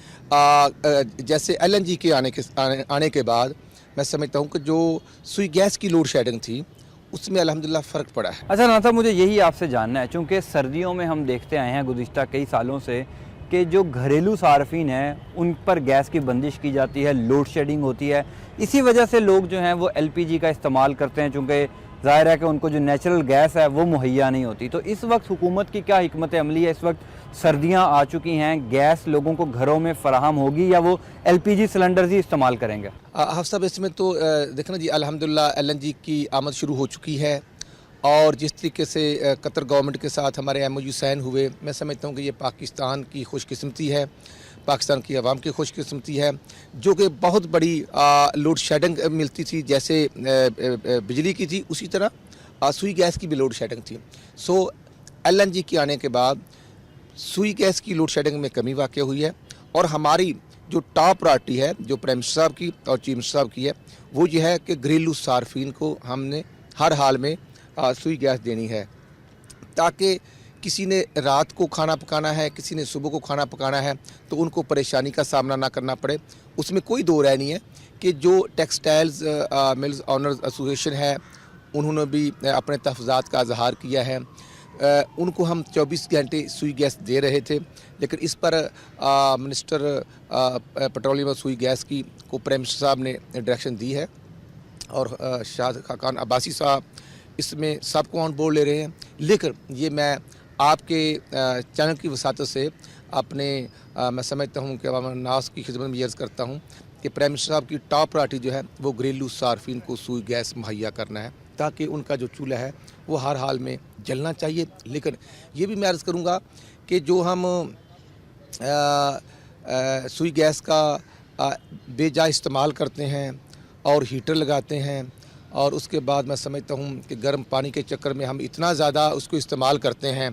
जैसे LNG के आने के बाद मैं समझता हूँ कि जो सुई गैस की लोड शेडिंग थी उसमें अल्हम्दुलिल्लाह फ़र्क पड़ा है। अच्छा राना साहब, मुझे यही आपसे जानना है, चूँकि सर्दियों में हम देखते आए हैं गुज़िश्ता कई सालों से कि जो घरेलू सार्फिन हैं उन पर गैस की बंदिश की जाती है, लोड शेडिंग होती है, इसी वजह से लोग जो हैं वो LPG का इस्तेमाल करते हैं, चूँकि ज़ाहिर है कि उनको जो नेचुरल गैस है वो मुहैया नहीं होती। तो इस वक्त हुकूमत की क्या हिकमत अमली है? इस वक्त सर्दियां आ चुकी हैं, गैस लोगों को घरों में फ़राहम होगी या वो LPG सिलेंडर्स ही इस्तेमाल करेंगे? हाफ़ साहब, इसमें तो देखना जी, अल्हम्दुलिल्लाह LNG की आमद शुरू हो चुकी है और जिस तरीके से कतर गवर्नमेंट के साथ हमारे MOU साइन हुए, मैं समझता हूँ कि ये पाकिस्तान की खुशकिस्मती है, पाकिस्तान की आवाम की खुशकिस्मती है, जो कि बहुत बड़ी लोड शेडिंग मिलती थी, जैसे बिजली की थी उसी तरह सुई गैस की भी लोड शेडिंग थी। सो LNG के आने के बाद सुई गैस की लोड शेडिंग में कमी वाक़ हुई है, और हमारी जो टॉप प्रायोरिटी है, जो प्राइम मिनिस्टर साहब की और चीफ मिनिस्टर साहब की है, वो ये है कि घरेलू सार्फिन को हमने हर हाल में सुई गैस देनी है, ताकि किसी ने रात को खाना पकाना है, किसी ने सुबह को खाना पकाना है, तो उनको परेशानी का सामना ना करना पड़े। उसमें कोई दो राय नहीं है कि जो टेक्सटाइल्स मिल्स ऑनर्स एसोसिएशन है, उन्होंने भी अपने तहफ़्फ़ुज़ात का इज़हार किया है। उनको हम 24 घंटे सुई गैस दे रहे थे, लेकिन इस पर मिनिस्टर पेट्रोलियम और सुई गैस की को प्राइम मिनिस्टर साहब ने डायरेक्शन दी है, और शाहिद खाकान अब्बासी साहब इसमें सबको ऑन बोर्ड ले रहे हैं। लेकिन ये मैं आपके चैनल की वसातत से अपने मैं समझता हूँ कि अवाम नास की खिदमत में अर्ज़ करता हूँ कि प्राइम मिनिस्टर साहब की टॉप प्रायोरिटी जो है वो घरेलू सार्फिन को सुई गैस मुहैया करना है, ताकि उनका जो चूल्हा है वो हर हाल में जलना चाहिए। लेकिन ये भी मैं अर्ज़ करूँगा कि जो हम सुई गैस का बेजा इस्तेमाल करते हैं और हीटर लगाते हैं, और उसके बाद मैं समझता हूँ कि गर्म पानी के चक्कर में हम इतना ज़्यादा उसको इस्तेमाल करते हैं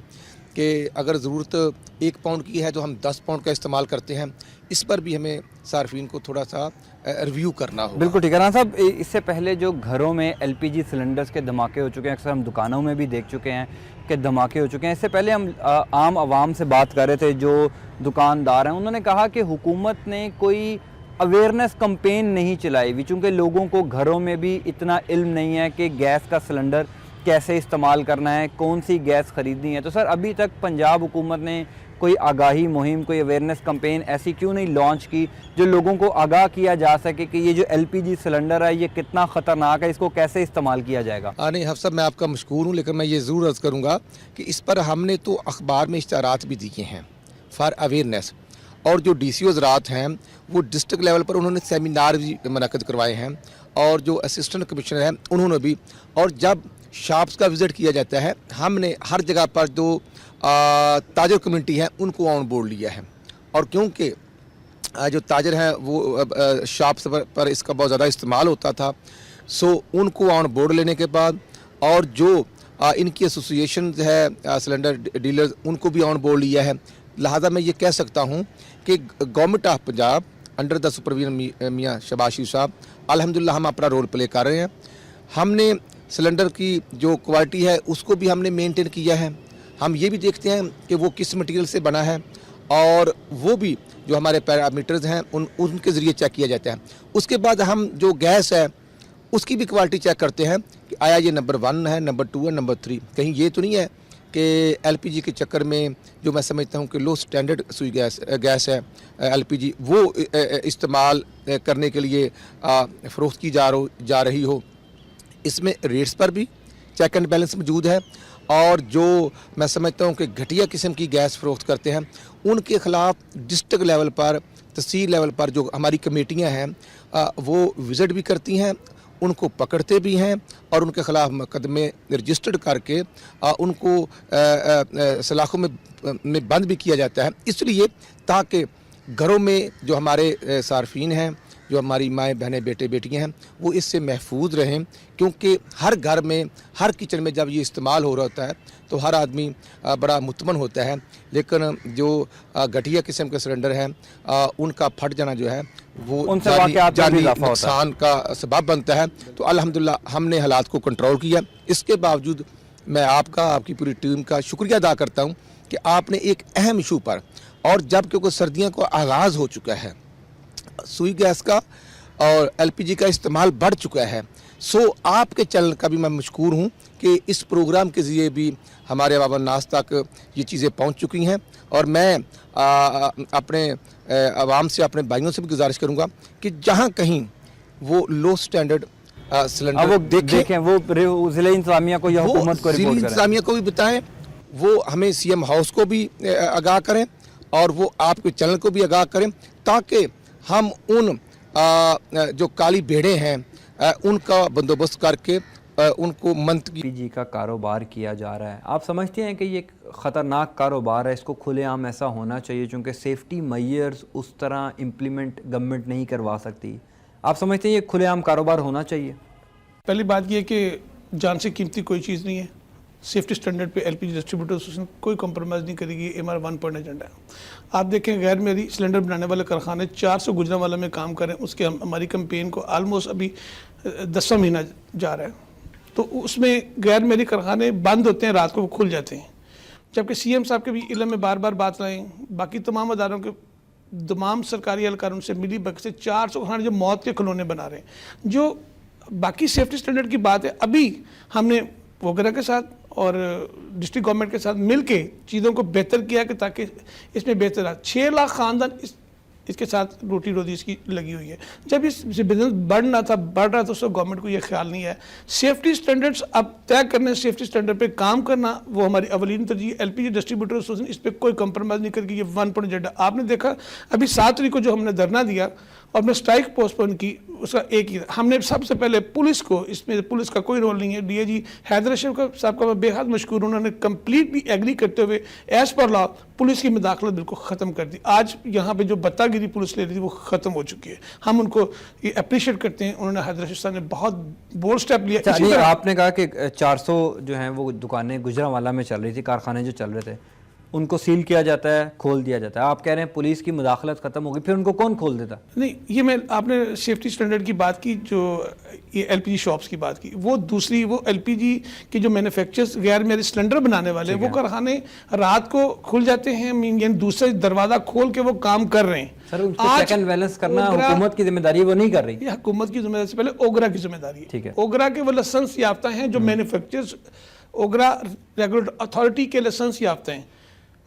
कि अगर ज़रूरत 1 पाउंड की है तो हम 10 पाउंड का इस्तेमाल करते हैं। इस पर भी हमें सार्फिन को थोड़ा सा रिव्यू करना होगा। बिल्कुल ठीक है राना साहब, इससे पहले जो घरों में LPG सिलेंडर्स के धमाके हो चुके हैं, अक्सर हम दुकानों में भी देख चुके हैं कि धमाके हो चुके हैं। इससे पहले हम आम आवाम से बात कर रहे थे, जो दुकानदार हैं, उन्होंने कहा कि हुकूमत ने कोई अवेयरनेस कैंपेन नहीं चलाई हुई, चूँकि लोगों को घरों में भी इतना इल्म नहीं है कि गैस का सिलेंडर कैसे इस्तेमाल करना है, कौन सी गैस ख़रीदनी है। तो सर, अभी तक पंजाब हुकूमत ने कोई आगाही मुहिम, कोई अवेयरनेस कैंपेन ऐसी क्यों नहीं लॉन्च की जो लोगों को आगाह किया जा सके कि ये जो LPG सिलेंडर है ये कितना ख़तरनाक है, इसको कैसे इस्तेमाल किया जाएगा? नहीं हफ्सा, मैं आपका मशकूर हूँ, लेकिन मैं ये ज़रूर अर्ज़ करूँगा कि इस पर हमने तो अखबार में इश्तिहारात भी दिए हैं फॉर अवेयरनेस, और जो DCO हज़रात हैं वो डिस्ट्रिक्ट लेवल पर उन्होंने सेमिनार भी मुनक़्क़िद करवाए हैं, और जो असिस्टेंट कमिश्नर हैं उन्होंने भी, और जब शॉप्स का विज़िट किया जाता है, हमने हर जगह पर जो ताजर कम्युनिटी है उनको ऑन बोर्ड लिया है। और क्योंकि जो ताजर हैं वो शॉप्स पर इसका बहुत ज़्यादा इस्तेमाल होता था, सो उनको ऑन बोर्ड लेने के बाद, और जो इनकी एसोसिएशन है सिलेंडर डीलर्स, उनको भी ऑन बोर्ड लिया है। लिहाजा मैं ये कह सकता हूँ कि government of Punjab under the supervision मियाँ शहबाज शरीफ साहब, अल्हम्दुलिल्लाह हम अपना रोल प्ले कर रहे हैं। हमने सिलेंडर की जो क्वालिटी है उसको भी हमने मेंटेन किया है। हम ये भी देखते हैं कि वो किस मटेरियल से बना है, और वो भी जो हमारे पैरामीटर्स हैं उनके ज़रिए चेक किया जाता है। उसके बाद हम जो गैस है उसकी भी क्वालिटी चेक करते हैं कि आया ये नंबर 1 है, नंबर 2 है, नंबर 3, कहीं ये तो नहीं है कि LPG के चक्कर में जो मैं समझता हूँ कि लो स्टैंडर्ड सुई गैस है LPG, वो इस्तेमाल करने के लिए फ़रोख्त की जा रही हो। इसमें रेट्स पर भी चेक एंड बैलेंस मौजूद है, और जो मैं समझता हूँ कि घटिया किस्म की गैस फ़रोख्त करते हैं उनके ख़िलाफ़ डिस्ट्रिक्ट लेवल पर, तहसील लेवल पर जो हमारी कमेटियाँ हैं वो विज़िट भी करती हैं, उनको पकड़ते भी हैं, और उनके ख़िलाफ़ मुकदमे रजिस्टर्ड करके उनको सलाखों में बंद भी किया जाता है, इसलिए ताकि घरों में जो हमारे सार्फिन हैं, जो हमारी माएँ बहनें बेटे बेटियां हैं, वो इससे महफूज रहें। क्योंकि हर घर में, हर किचन में जब ये इस्तेमाल हो रहा होता है तो हर आदमी बड़ा मुतमन होता है, लेकिन जो घटिया किस्म के सिलेंडर हैं उनका फट जाना जो है वो जानी नुकसान का सबब बनता है। तो अल्हम्दुलिल्लाह हमने हालात को कंट्रोल किया। इसके बावजूद मैं आपका, आपकी पूरी टीम का शुक्रिया अदा करता हूँ कि आपने एक अहम इशू पर, और जब क्योंकि सर्दियों का आगाज़ हो चुका है, सुई गैस का और LPG का इस्तेमाल बढ़ चुका है, सो आपके चैनल का भी मैं मशकूर हूँ कि इस प्रोग्राम के ज़रिए भी हमारे अवाम नास तक ये चीज़ें पहुँच चुकी हैं। और मैं अपने आवाम से, अपने भाइयों से भी गुजारिश करूँगा कि जहाँ कहीं वो लो स्टैंडर्ड सिलेंडर देखें, वो ज़िले इंतज़ामिया को या हुकूमत को रिपोर्ट करें, इंतज़ामिया को भी बताएं, वो हमें CM हाउस को भी आगाह करें, और वो आपके चैनल को भी आगाह करें, ताकि हम उन जो काली भेड़ें हैं उनका बंदोबस्त करके उनको मंथ की एलपीजी का कारोबार किया जा रहा है, आप समझते हैं कि ये एक ख़तरनाक कारोबार है, इसको खुलेआम ऐसा होना चाहिए, चूँकि सेफ्टी मेजर्स उस तरह इम्प्लीमेंट गवर्नमेंट नहीं करवा सकती, आप समझते हैं ये खुलेआम कारोबार होना चाहिए? पहली बात यह कि जान से कीमती कोई चीज़ नहीं है। सेफ्टी स्टैंडर्ड पे एलपीजी डिस्ट्रीब्यूटर एसोसिएशन कोई कॉम्प्रोमाइज़ नहीं करेगी, ये हमारा 1 पॉइंट एजेंडा है। आप देखें गैर मेरी सिलेंडर बनाने वाले कारखाने 400 गुजरांवाला में काम करें, उसके हमारी कैंपेन को आलमोस्ट अभी 10वां महीना जा रहा है, तो उसमें गैर मेरी कारखाने बंद होते हैं, रात को वो खुल जाते हैं। जबकि सीएम साहब के भी इल्म में बार बार बात लाएँ, बाकी तमाम अदारों के तमाम सरकारी एहलकारों से मिली बक से 400 कारखाने जो मौत के खिलौने बना रहे हैं। जो बाकी सेफ्टी स्टैंडर्ड की बात है, अभी हमने वगैरह के साथ और डिस्ट्रिक्ट गवर्नमेंट के साथ मिलके चीज़ों को बेहतर किया कि ताकि इसमें बेहतर आ 6 लाख ख़ानदान इसके साथ रोटी रोजी इसकी लगी हुई है। जब इस बिजनेस बढ़ रहा था तो उसको गवर्नमेंट को ये ख्याल नहीं है। सेफ्टी स्टैंडर्ड्स अब तय करने, सेफ्टी स्टैंडर्ड पे काम करना वो हमारी अवलीन तरजीह। एलपीजी डिस्ट्रीब्यूटर एसोसिएशन इस पर कोई कंप्रोमाइज़ नहीं करके ये 1 पॉइंट एजेंडा। आपने देखा अभी 7 तारीख को जो हमने धरना दिया और हमने स्ट्राइक पोस्टपोन की, उसका एक ही हमने सबसे पहले पुलिस को, इसमें पुलिस का कोई रोल नहीं है। डीआईजी हैदर अशरफ साहब का मैं बेहद मशकूर, उन्होंने कम्प्लीटली एग्री करते हुए एज़ पर लॉ पुलिस की मुदाखलत बिल्कुल ख़त्म कर दी। आज यहाँ पे जो बत्तागिरी पुलिस ले रही थी वो ख़त्म हो चुकी है, हम उनको ये अप्रिशिएट करते हैं। उन्होंने हैदर अशरफ साहब ने बहुत बोल्ड स्टेप लिया। नहीं, आपने कहा कि 400 जो हैं वो दुकानें गुजरांवाला में चल रही थी, कारखाने जो चल रहे थे उनको सील किया जाता है, खोल दिया जाता है। आप कह रहे हैं पुलिस की मुदाखलत खत्म होगी, फिर उनको कौन खोल देता? नहीं, ये मैं आपने सेफ्टी स्टैंडर्ड की बात की, जो ये एलपीजी शॉप्स की बात की, वो दूसरी वो एलपीजी के जो मैन्युफैक्चरर्स गैर मेरे सिलेंडर बनाने वाले वो कारखाने रात को खुल जाते हैं, यानी दूसरे दरवाजा खोल के वो काम कर रहे हैं। सर उनको चेक एंड बैलेंस करना हुकूमत की जिम्मेदारी है, वो नहीं कर रही। ये हुकूमत की जिम्मेदारी से पहले ओगरा की जिम्मेदारी है। ठीक है, ओगरा के वो लाइसेंस याफ्ता हैं जो मैन्युफैक्चरर्स, ओगरा रेगुलेटरी अथॉरिटी के लाइसेंस याफ्ता हैं।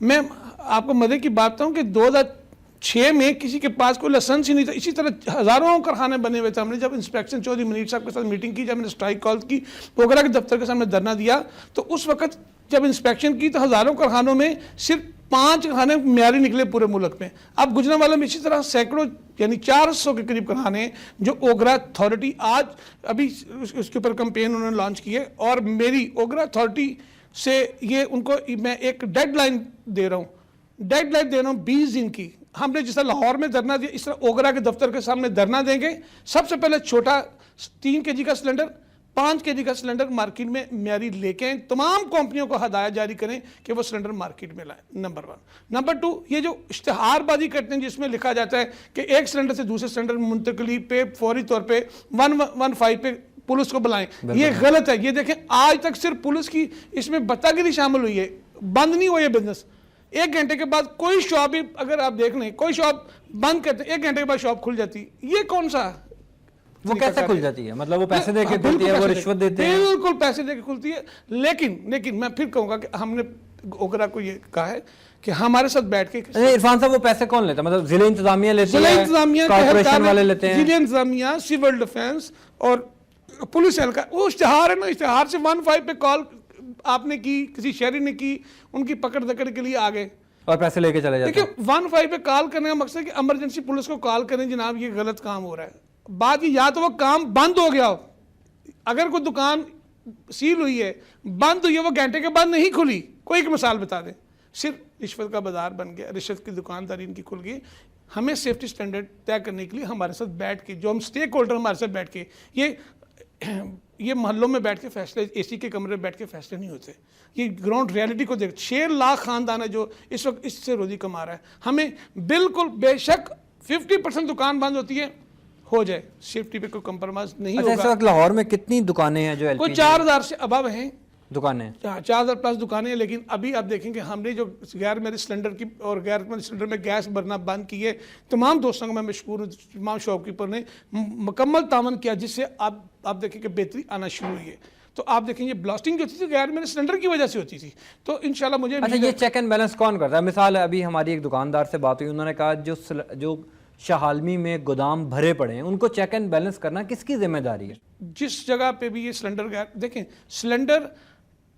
मैं आपको मजे की बात बताऊं कि 2006 में किसी के पास कोई लाइसेंस ही नहीं था। इसी तरह हज़ारों कारखाने बने हुए थे। हमने जब इंस्पेक्शन चौधरी मनीर साहब के साथ मीटिंग की, जब मैंने स्ट्राइक कॉल की, पोगरा के दफ्तर के सामने धरना दिया, तो उस वक्त जब इंस्पेक्शन की तो हज़ारों कारखानों में सिर्फ 5 कारखाने म्यारी निकले पूरे मुल्क में। अब गुजरांवाला में इसी तरह सैकड़ों यानी 400 के करीब कारखाने जो ओगरा अथॉरिटी आज अभी उसके ऊपर कैंपेन उन्होंने लॉन्च की है। और मेरी ओगरा अथॉरिटी से ये उनको मैं एक डेडलाइन दे रहा हूँ, 20 दिन की। हमने जिस तरह लाहौर में धरना दिया, इस तरह ओगरा के दफ्तर के सामने धरना देंगे। सबसे पहले छोटा 3 kg का सिलेंडर, 5 kg का सिलेंडर मार्केट में म्यारी लेके आए। तमाम कंपनियों को हदायत जारी करें कि वो सिलेंडर मार्केट में लाएं, नंबर 1। नंबर 2, ये जो इश्तिहारबाजी करते हैं जिसमें लिखा जाता है कि एक सिलेंडर से दूसरे सिलेंडर मुंतकली पे फौरी तौर पर 115 पे पुलिस को बुलाएं, ये गलत है। ये देखें आज तक सिर्फ पुलिस की इसमें बत्तागिरी शामिल हुई है, बंद नहीं हुआ ये बिजनेस। 1 घंटे के बाद कोई शॉप भी अगर आप देख लें, कोई शॉप बंद करते 1 घंटे के बाद शॉप खुल जाती, ये कौन सा वो कैसे खुल जाती है? मतलब वो पैसे दे के खुलती है, वो रिश्वत देते हैं? बिल्कुल पैसे दे के खुलती है। लेकिन मैं फिर कहूंगा कि हमने ओगरा को ये कहा है कि हमारे साथ बैठ के इरफान साहब वो पैसे कौन लेता है? मतलब जिले इंतजामिया लेती है, जिला इंतजामिया, कॉर्पोरेशन वाले लेते हैं? जिला इंतजामिया, सिविल डिफेंस और पुलिस हल्का, वो इश्तिहार है ना, इश्तिहार से 15 पे कॉल आपने की, किसी शहरी ने की, उनकी पकड़ दकड़ के लिए आ गए और पैसे लेके चले जाते हैं। देखिए 15 पे कॉल करने का मकसद है कि इमरजेंसी पुलिस को कॉल करें, जनाब ये गलत काम हो रहा है। बात या तो वो काम बंद हो गया हो, अगर कोई दुकान सील हुई है, बंद हुई है, वो घंटे के बाद नहीं खुली, कोई एक मिसाल बता दें, सिर्फ रिश्वत का बाजार बन गया, रिश्वत की दुकानदारी इनकी खुल गई। हमें सेफ्टी स्टैंडर्ड तय करने के लिए हमारे साथ बैठ के, जो हम स्टेक होल्डर हमारे साथ बैठ के, ये मोहल्लों में बैठ के फैसले, एसी के कमरे में बैठ के फैसले नहीं होते। ये ग्राउंड रियलिटी को देख, 6 लाख खानदान है जो इस वक्त इससे रोजी कमा रहा है। हमें बिल्कुल बेशक 50% दुकान बंद होती है, हो जाए, सेफ्टी पे कोई कंप्रोमाइज नहीं होगा। इस वक्त लाहौर में कितनी दुकानें हैं जो कोई 4000 से अबव हैं दुकानें? 4000 प्लस दुकानें हैं। लेकिन अभी आप देखेंगे हमने जो गैर मेरे सिलेंडर की और गैर मेरे सिलेंडर में गैस भरना बंद की है, तमाम दोस्तों को मैं मशकूर हूँ, तमाम शॉपकीपर ने मुकम्मल तावन किया, जिससे आप देखेंगे बेहतरी आना शुरू हुई है। तो आप देखेंगे ब्लास्टिंग जो होती थी गैर मेरे सिलेंडर की वजह से होती थी, तो इंशाल्लाह मुझे अच्छा ये चेक एंड बैलेंस कौन करता है? मिसाल अभी हमारी एक दुकानदार से बात हुई, उन्होंने कहा जो शाहालमी में गोदाम भरे पड़े हैं उनको चेक एंड बैलेंस करना किसकी जिम्मेदारी है? जिस जगह पे भी ये सिलेंडर गैर, देखें सिलेंडर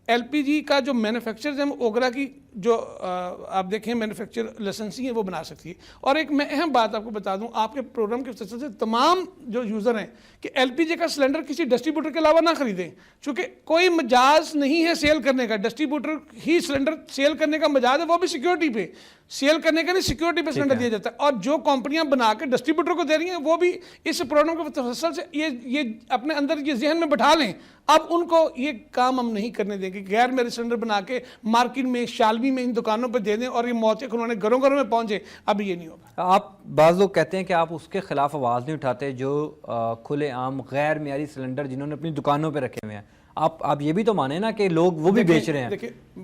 एलपीजी का जो मैन्युफैक्चरर्स हैं वो ओगरा की जो आप देखें मैन्युफैक्चर लाइसेंसिंग है वो बना सकती है। और एक मैं अहम बात आपको बता दूं, आपके प्रोग्राम के वजह से तमाम जो यूज़र हैं कि एलपीजी का सिलेंडर किसी डिस्ट्रीब्यूटर के अलावा ना खरीदें, क्योंकि कोई मजाज नहीं है सेल करने का, डिस्ट्रीब्यूटर ही सिलेंडर सेल करने का मजाज है, वो भी सिक्योरिटी पे सेल करने का नहीं, सिक्योरिटी पे सिलेंडर दिया जाता है। और जो कंपनियां बना के डिस्ट्रीब्यूटर को दे रही हैं वो भी इस प्रोग्राम के तसल्सल से ये अपने अंदर ये जहन में बैठा लें, अब उनको ये काम हम नहीं करने देंगे। गैर मेरे सिलेंडर बना के मार्केट में, शालमी में, इन दुकानों पर दे दें और ये मौत उन्होंने घरों घरों में पहुंचे, अब ये नहीं होगा। आप बाज़ लोग कहते हैं कि आप उसके खिलाफ आवाज़ नहीं उठाते जो खुलेआम गैर मियारी सिलेंडर जिन्होंने अपनी दुकानों पे रखे हुए हैं। आप ये भी तो माने ना कि लोग वो भी बेच रहे हैं,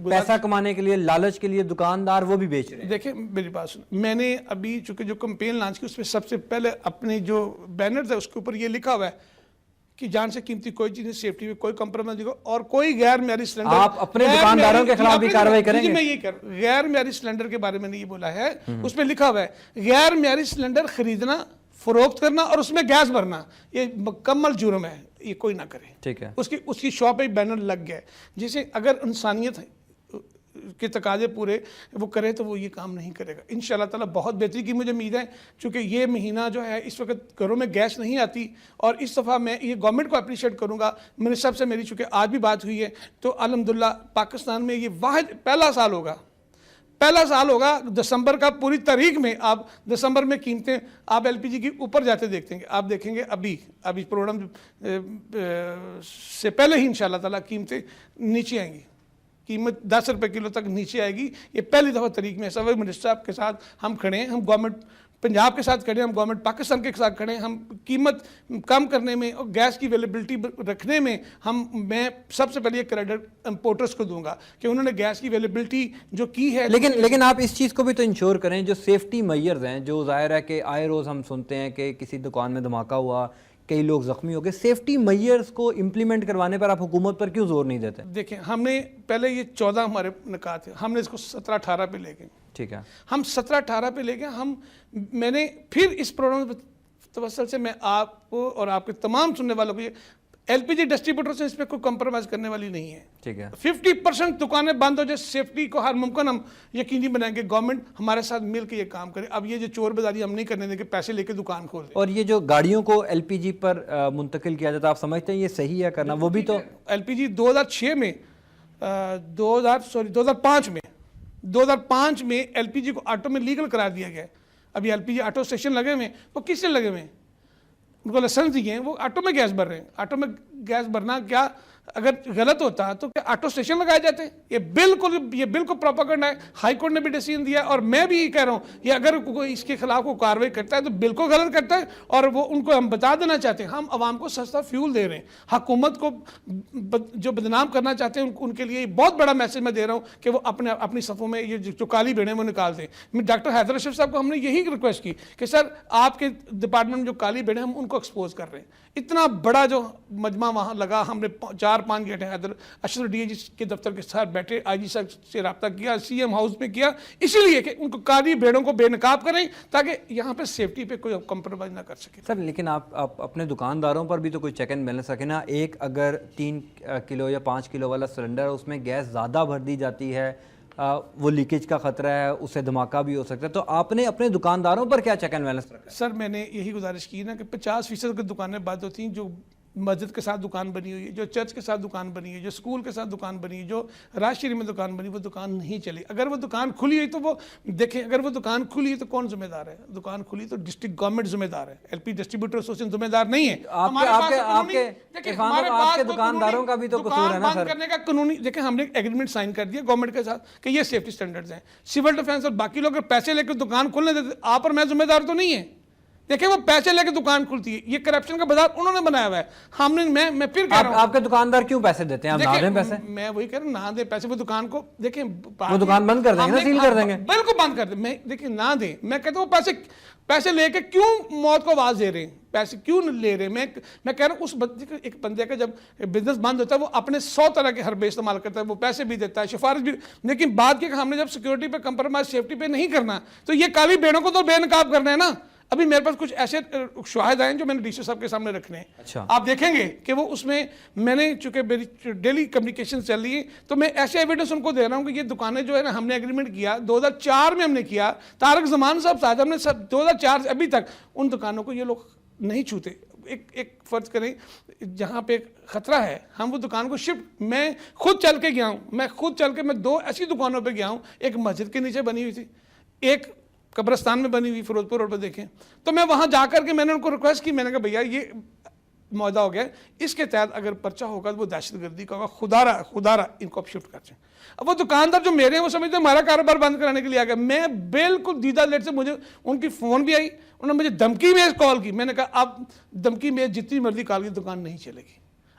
पैसा कमाने के लिए, लालच के लिए दुकानदार वो भी बेच रहे हैं। देखिए मेरी बात सुन, मैंने अभी चूंकि जो कैंपेन लॉन्च की उसमें सबसे पहले अपने जो बैनर है उसके ऊपर ये लिखा हुआ है कि जान से कीमती कोई चीज नहीं, सेफ्टी में कोई कंप्रोमाइज नहीं हो और कोई गैर मियारी सिलेंडर। आप अपने दुकानदारों के खिलाफ भी कार्रवाई करेंगे? मैं ये कर गैर मियारी सिलेंडर के बारे में नहीं बोला है, उसमें लिखा हुआ है गैर मियारी सिलेंडर खरीदना, फरोख्त करना और उसमें गैस भरना ये मुकम्मल जुर्म है, ये कोई ना करे। ठीक है, उसकी शॉप पे बैनर लग गया, जिसे अगर इंसानियत के तकाजे पूरे वो करे तो वो ये काम नहीं करेगा। इंशाल्लाह ताला बहुत बेहतरी की मुझे उम्मीद है, क्योंकि ये महीना जो है इस वक्त घरों में गैस नहीं आती और इस दफ़ा मैं ये गवर्नमेंट को अप्रिशिएट करूँगा। मेरे सबसे मेरी चूँकि आज भी बात हुई है तो अल्हम्दुलिल्लाह पाकिस्तान में ये वाहिद पहला साल होगा दिसंबर का, पूरी तारीख में आप दिसंबर में कीमतें आप एलपीजी की ऊपर जाते देखते हैं। आप देखेंगे अभी प्रोग्राम से पहले ही इंशाल्लाह ताला कीमतें नीचे आएंगी, कीमत 10 रुपये किलो तक नीचे आएगी। ये पहली दफ़ा तारीख में ऐसा हुआ। मिनिस्टर साहब के साथ हम खड़े हैं, हम गवर्नमेंट पंजाब के साथ खड़े हैं, हम गवर्नमेंट पाकिस्तान के साथ खड़े हैं। हम कीमत कम करने में और गैस की अवेलेबिलिटी रखने में मैं सबसे पहले क्रेडिट इंपोर्टर्स को दूंगा कि उन्होंने गैस की अवेलेबिलिटी जो की है। लेकिन आप इस चीज़ को भी तो इंश्योर करें, जो सेफ्टी मेजर्स हैं, जो जाहिर है कि आए रोज़ हम सुनते हैं कि किसी दुकान में धमाका हुआ, कई लोग जख्मी हो गए, सेफ्टी मेजर्स को इम्प्लीमेंट करवाने पर आप हुकूमत पर क्यों जोर नहीं देते? देखिए हमने पहले ये 14 हमारे निकात थे, हमने इसको 17-18 पे ले गए। ठीक है, हम 17-18 पे ले गए। मैंने फिर इस प्रोग्राम तवस्सुल से मैं आपको और आपके तमाम सुनने वालों को एलपीजी डिस्ट्रीब्यूटर से इस पर कोई कंप्रोमाइज करने वाली नहीं है। ठीक है, 50% दुकानें बंद हो जाए, सेफ्टी को हर मुमकिन हम यकीनी बनाएंगे। गवर्नमेंट हमारे साथ मिलकर ये काम करे। अब ये जो चोर बाजारी हम नहीं करने देंगे, पैसे लेके दुकान खोल दे। और ये जो गाड़ियों को एलपीजी पर मुंतकिल किया जाता है, आप समझते हैं ये सही है करना? वो भी तो एलपीजी 2006 में 2005 में एलपीजी को ऑटो में लीगल करार दिया गया। अभी एलपीजी ऑटो स्टेशन लगे हुए हैं, वो किससे लगे हुए हैं? उनको लाइसेंस दिए हैं, वो ऑटो में गैस भर रहे हैं। ऑटो में गैस भरना क्या अगर गलत होता तो क्या ऑटो स्टेशन लगाए जाते? ये बिल्कुल प्रोपेगेंडा है। हाई कोर्ट ने भी डिसीजन दिया और मैं भी ये कह रहा हूँ, ये अगर कोई इसके खिलाफ कोई कार्रवाई करता है तो बिल्कुल गलत करता है। और वो उनको हम बता देना चाहते हैं, हम आवाम को सस्ता फ्यूल दे रहे हैं। हुकूमत को जो बदनाम करना चाहते हैं उनके लिए बहुत बड़ा मैसेज मैं दे रहा हूँ कि वो अपनी सफ़ों में ये जो काली भेड़ें वो निकाल दें। डॉक्टर हैदर अशरफ साहब को हमने यही रिक्वेस्ट की कि सर आपके डिपार्टमेंट में जो काली भेड़ें हम उनको एक्सपोज कर रहे हैं। इतना बड़ा जो मजमा वहाँ लगा, हमने 4-5 घंटे हैदर अशरफ डीएजी के दफ्तर के साथ बैठे, आईजी साहब से रब्ता किया, सीएम हाउस में किया, इसीलिए कि उनको काली भेड़ों को बेनकाब करें ताकि यहाँ पे सेफ्टी पे कोई कंप्रोमाइज ना कर सके। सर लेकिन आप अपने दुकानदारों पर भी तो कोई चेक एंड बैलेंस रखें ना। एक अगर 3 किलो या 5 किलो वाला सिलेंडर है, उसमें गैस ज़्यादा भर दी जाती है, वो लीकेज का खतरा है, उससे धमाका भी हो सकता है, तो आपने अपने दुकानदारों पर क्या चेक एंड बैलेंस रखा? सर मैंने यही गुजारिश की ना कि 50% की दुकानें बंद होती हैं, जो मस्जिद के साथ दुकान बनी हुई है, जो चर्च के साथ दुकान बनी है, जो स्कूल के साथ दुकान बनी है, जो राजशहरी में दुकान बनी, वो दुकान नहीं चली। अगर वो दुकान खुली है तो वो देखें, अगर वो दुकान खुली है तो कौन जिम्मेदार है? दुकान खुली तो डिस्ट्रिक्ट गवर्नमेंट जिम्मेदार है, एलपी डिस्ट्रीब्यूटर एसोसिएशन जिम्मेदार नहीं है। आपके दुकानदारों का भी तो कसूर है ना सर? करने का कानूनी देखिए, हमने एक एग्रीमेंट साइन कर दिया गवर्नमेंट के साथ कि ये सेफ्टी स्टैंडर्ड्स हैं। सिविल डिफेंस और बाकी लोग पैसे लेकर दुकान खोलने देते, आप और मैं जिम्मेदार तो नहीं है। देखिए वो पैसे लेके दुकान खुलती है, ये करप्शन का बाजार उन्होंने बनाया हुआ है। हमने मैं फिर कह रहा हूं, आपके दुकानदार क्यों पैसे देते हैं? आप ना दें पैसे। मैं वही कह रहा हूं, ना दे पैसे, वो दुकान को देखें, वो दुकान बंद कर देंगे ना, सील कर देंगे। बिल्कुल बंद कर दे। मैं देखिए ना दे, मैं कहता हूँ पैसे लेके क्यों मौत को आवाज दे रहे हैं? पैसे क्यों ले रहे हैं? मैं कह रहा हूँ उस एक बंदे का जब बिजनेस बंद होता है वो अपने 100 तरह के हरबे इस्तेमाल करता है, वो पैसे भी देता है, सिफारिश भी। लेकिन बात की हमने जब सिक्योरिटी पे कंप्रोमाइज, सेफ्टी पे नहीं करना, तो ये काली भेड़ों को तो बेनकाब करना है ना। अभी मेरे पास कुछ ऐसे शवाहिद आए हैं जो मैंने डीसी साहब के सामने रखने हैं। अच्छा। आप देखेंगे कि वो उसमें मैंने, चूंकि मेरी डेली कम्युनिकेशन चल रही है, तो मैं ऐसे एविडेंस उनको दे रहा हूँ कि ये दुकानें जो है ना, हमने एग्रीमेंट किया 2004 में, हमने किया, तारक जमान साहब साथ, हमने सब 2004 से अभी तक उन दुकानों को ये लोग नहीं छूते। एक फर्ज करें जहाँ पे खतरा है, हम वो दुकान को शिफ्ट, मैं खुद चल के गया हूँ, मैं 2 ऐसी दुकानों पे गया हूँ, एक मस्जिद के नीचे बनी हुई थी, एक कब्रिस्तान में बनी हुई, फिरोजपुर रोड पे देखें। तो मैं वहाँ जाकर के मैंने उनको रिक्वेस्ट की, मैंने कहा भैया ये मुआहदा हो गया, इसके तहत अगर पर्चा होगा तो वो दहशतगर्दी का होगा, खुदारा इनको अब शिफ्ट कर जाए। अब वो दुकानदार जो मेरे हैं वो समझते हैं हमारा कारोबार बंद कराने के लिए आ गया। मैं बिल्कुल दीदा लेट से, मुझे उनकी फ़ोन भी आई, उन्होंने मुझे धमकी में कॉल की। मैंने कहा अब धमकी में जितनी मर्जी कॉल की, दुकान नहीं चलेगी,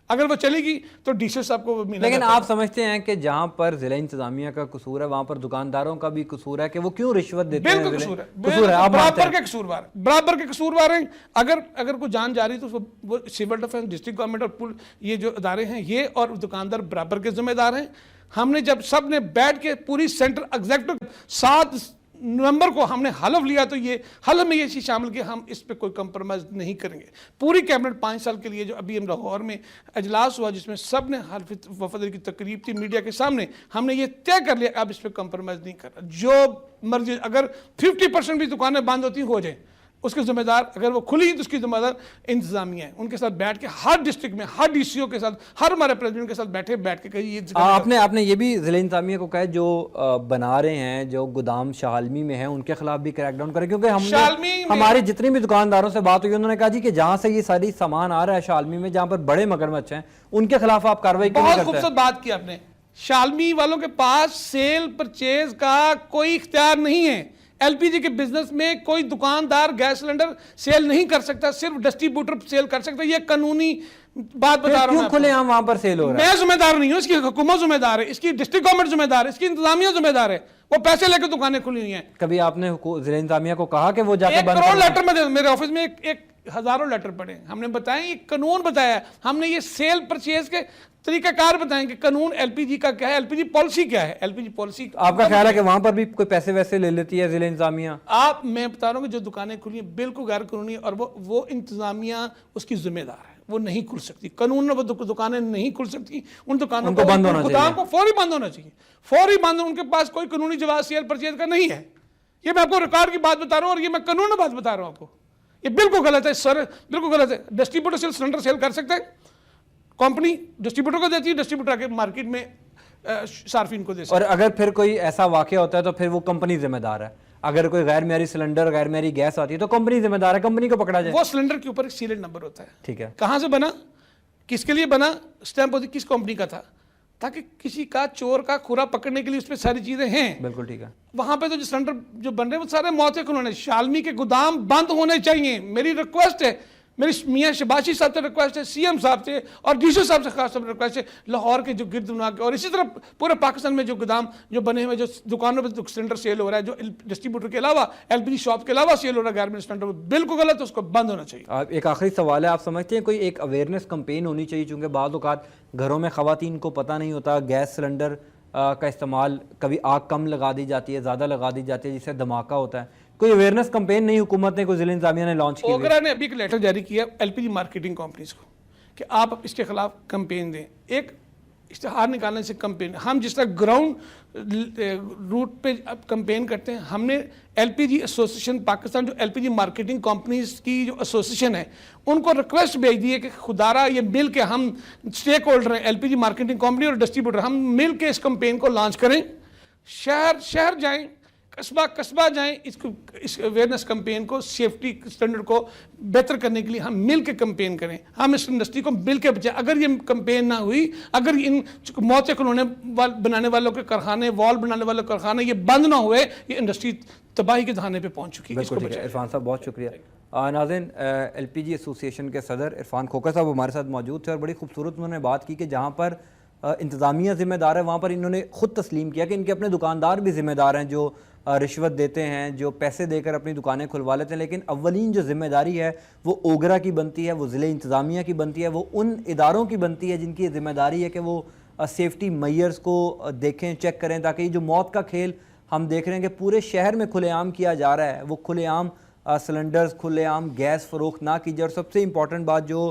अगर वो चलेगी तो डीसी साहब को मिला। लेकिन आप समझते हैं कि जहां पर जिला इंतजामिया का कसूर है वहां पर दुकानदारों का भी कसूर है कि वो क्यों रिश्वत देते हैं? बिल्कुल कसूर है, आप बराबर के कसूरवार हैं। अगर कोई जान जा रही तो वो सिविल डिफेंस, डिस्ट्रिक्ट गवर्नमेंट और ये जो अदारे हैं, ये और दुकानदार बराबर के जिम्मेदार हैं। हमने जब सब ने बैठ के पूरी सेंटर एग्जीक्यूटिव 7 नवंबर को हमने हलफ लिया, तो ये हलफ में ये चीज़ शामिल कि हम इस पे कोई कंप्रोमाइज़ नहीं करेंगे। पूरी कैबिनेट 5 साल के लिए, जो अभी हम लाहौर में अजलास हुआ जिसमें सब ने हल्फ वफादारी की तकरीब थी मीडिया के सामने, हमने ये तय कर लिया अब इस पर कंप्रोमाइज़ नहीं करना। जो मर्जी, अगर 50% भी दुकानें बंद होती हो जाए, उसके जिम्मेदार, अगर वो खुली तो उसकी जिम्मेदार इंतजामिया है। उनके साथ बैठ के हर डिस्ट्रिक्ट में, हर डीसीओ के साथ, हर हमारे प्रेसिडेंट के साथ बैठ के कही ये आपने ये भी जिला इंतजामिया को कहा जो बना रहे हैं, जो गोदाम शालमी में है, उनके खिलाफ भी क्रैकडाउन करें, क्योंकि हमने हमारे जितने भी दुकानदारों से बात हुई उन्होंने कहा जी कि जहां से ये सारी सामान आ रहा है शालमी में, जहां पर बड़े मगरमच्छ हैं, उनके खिलाफ आप कार्रवाई क्यों नहीं करते? बहुत खूबसूरत बात की आपने। शालमी वालों के पास सेल परचेज का कोई इख्तियार नहीं है। एलपीजी के बिजनेस में कोई दुकानदार गैस सिलेंडर सेल नहीं कर सकता, सिर्फ डिस्ट्रीब्यूटर सेल कर सकता है। ये कानूनी बात बता रहा हूं। खुलेआम वहां पर सेल हो रहा है? मैं जिम्मेदार नहीं हूं, इसकी हुकूमत जिम्मेदार है, इसकी डिस्ट्रिक्ट गवर्नमेंट जिम्मेदार है, इसकी इंतजामिया जिम्मेदार है। वो पैसे लेकर दुकानें खुली हुई हैं। कभी आपने जिला इंतजामिया को कहा कि वो जाकर 1 करोड़ लेटर में मेरे ऑफिस में एक हजारों लेटर पड़े, हमने बताया, ये कानून बताया, हमने ये सेल परचेज के तरीकाकार बताएं कि कानून एलपीजी का क्या है, एलपीजी पॉलिसी क्या है। एलपीजी पॉलिसी, आपका ख्याल है कि वहां पर भी कोई पैसे वैसे ले लेती है जिला इंतजामिया? मैं बता रहा हूँ कि जो दुकानें खुली हैं बिल्कुल गैर कानूनी, और वो इंतजामिया उसकी जिम्मेदार है, वो नहीं खुल सकती। कानून में वो दुकानें नहीं खुल सकती। उन दुकानों को बंद होना चाहिए, फौरी बंद होना चाहिए, फौरी बंद। उनके पास कोई कानूनी जवाब सेल परचेज का नहीं है। ये मैं आपको रिकॉर्ड की बात बता रहा हूँ, और ये मैं कानून में बात बता रहा हूँ आपको। ये बिल्कुल गलत है सर, बिल्कुल गलत है। डिस्ट्रीब्यूटर सिलेंडर सेल कर सकते हैं, कंपनी डिस्ट्रीब्यूटर को देती है, डिस्ट्रीब्यूटर के मार्केट में सार्फिन को दे सकते। और अगर फिर कोई ऐसा वाकया होता है तो फिर वो कंपनी जिम्मेदार है? अगर कोई गैर मेरी सिलेंडर, गैर मेरी गैस आती है तो कंपनी जिम्मेदार है, कंपनी को पकड़ा जाए। वो सिलेंडर के ऊपर एक सीरियल नंबर होता है, ठीक है, कहाँ से बना, किसके लिए बना, स्टैंप होती किस कंपनी का था, ताकि किसी का चोर का खुरा पकड़ने के लिए उसमें सारी चीजें हैं। बिल्कुल ठीक है। वहां पे तो जो सिलेंडर जो बन रहे हैं वो सारे मौतें खुलने, शालमी के गोदाम बंद होने चाहिए। मेरी रिक्वेस्ट है, मेरी मियाँ शबाशी साहब से रिक्वेस्ट है, सीएम साहब से और डीसी साहब से खास रिक्वेस्ट है, लाहौर के जो गिरदुना के और इसी तरह पूरे पाकिस्तान में जो गोदाम जो बने हुए, जो दुकानों पर सिलेंडर सेल हो रहा है, जो डिस्ट्रीब्यूटर के अलावा एलपीजी शॉप के अलावा सेल हो रहा है गैर मेरी सिलेंडर, बिल्कुल गलत है, उसको बंद होना चाहिए। एक आखिरी सवाल है, आप समझते हैं कोई एक अवेयरनेस कैंपेन होनी चाहिए, चूँकि बाद औक़ात घरों में ख़वातीन को पता नहीं होता, गैस सिलेंडर का इस्तेमाल, कभी आग कम लगा दी जाती है, ज़्यादा लगा दी जाती है, जिससे धमाका होता है। कोई अवेयरनेस कैंपेन नहीं हुकूमत ने, कोई जिला इंतजामिया ने लॉन्च किया? ओगरा ने अभी एक लेटर जारी किया एलपीजी मार्केटिंग कंपनीज को कि आप इसके खिलाफ कैंपेन दें, एक इश्तिहार निकालने से कैंपेन। हम जिस तरह ग्राउंड रूट पे अब कैंपेन करते हैं, हमने एलपीजी एसोसिएशन पाकिस्तान, जो एलपीजी मार्केटिंग कंपनीज की जो एसोसिएशन है, उनको रिक्वेस्ट भेज दी है कि खुदारा ये मिल के, हम स्टेक होल्डर हैं एलपीजी मार्केटिंग कंपनी और डिस्ट्रीब्यूटर, हम मिल के इस कैंपेन को लॉन्च करें, शहर शहर जाएं, कस्बा कस्बा जाएं, इस अवेयरनेस कैंपेन को, सेफ्टी स्टैंडर्ड को बेहतर करने के लिए हम मिल के कैंपेन करें, हम इस इंडस्ट्री को मिल के बचाएं। अगर ये कैंपेन ना हुई, अगर इन मौतें बनाने वालों के कारखाने, वॉल बनाने वाले कारखाने ये बंद ना हुए, ये इंडस्ट्री तबाही के दहाने पे पहुंच चुकी है। इरफान साहब बहुत शुक्रिया। नाज़रीन, एलपीजी एसोसिएशन के सदर इरफान खोखर साहब हमारे साथ मौजूद थे और बड़ी खूबसूरत उन्होंने बात की कि जहाँ पर इंतज़ामिया ज़िम्मेदार है, वहाँ पर इन्होंने ख़ुद तस्लीम किया कि इनके अपने दुकानदार भी ज़िम्मेदार हैं, जो रिश्वत देते हैं, जो पैसे देकर अपनी दुकानें खुलवा लेते हैं। लेकिन अव्वलीन जो ज़िम्मेदारी है वो ओगरा की बनती है, वो ज़िले इंतज़ामिया की बनती है, वो उन इदारों की बनती है जिनकी ज़िम्मेदारी है कि वो सेफ्टी मेजर्स को देखें, चेक करें, ताकि जो मौत का खेल हम देख रहे हैं कि पूरे शहर में खुलेआम किया जा रहा है, वो खुलेआम सिलेंडर्स खुलेआम गैस फ़रोख्त ना कीजिए। और सबसे इम्पॉर्टेंट बात जो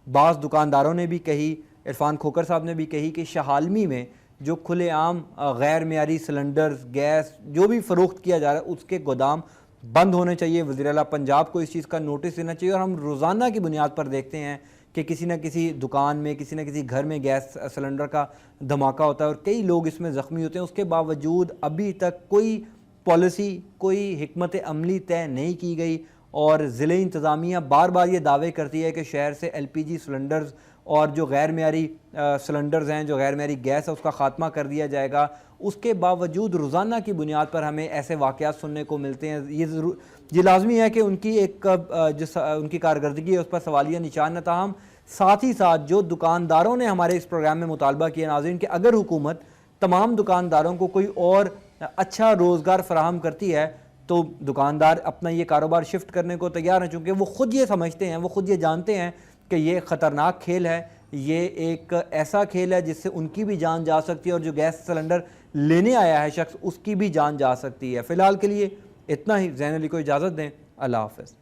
बाज़ दुकानदारों ने भी कही, इरफान खोकर साहब ने भी कही कि शाहालमी में जो खुलेआम गैर मियारी सिलेंडर्स गैस जो भी फ़रोख्त किया जा रहा है उसके गोदाम बंद होने चाहिए। वज़ीर आला पंजाब को इस चीज़ का नोटिस देना चाहिए। और हम रोज़ाना की बुनियाद पर देखते हैं कि किसी न किसी दुकान में, किसी न किसी घर में गैस सिलेंडर का धमाका होता है और कई लोग इसमें ज़ख्मी होते हैं। उसके बावजूद अभी तक कोई पॉलिसी, कोई हिकमत अमली तय नहीं की गई और ज़िले इंतज़ामिया बार बार ये दावे करती है कि शहर से LPG सिलेंडर्स और जो गैर मियारी सिलेंडर्स हैं, जो गैर मियारी गैस है, उसका ख़ात्मा कर दिया जाएगा। उसके बावजूद रोज़ाना की बुनियाद पर हमें ऐसे वाक़यात सुनने को मिलते हैं। ये लाजमी है कि उनकी एक उनकी कारकर्दगी है उस पर सवालिया निशान न। ताहम साथ ही साथ जो दुकानदारों ने हमारे इस प्रोग्राम में मुतालबा किया नाज़रीन कि अगर हुकूमत तमाम दुकानदारों को कोई और अच्छा रोज़गार फराहम करती है तो दुकानदार अपना ये कारोबार शिफ्ट करने को तैयार हैं, चूँकि वो ख़ुद ये समझते हैं, वो ख़ुद ये जानते हैं कि ये ख़तरनाक खेल है, ये एक ऐसा खेल है जिससे उनकी भी जान जा सकती है और जो गैस सिलेंडर लेने आया है शख्स उसकी भी जान जा सकती है। फ़िलहाल के लिए इतना ही। ज़ैन अली को इजाज़त दें। अल्लाह हाफ़िज़।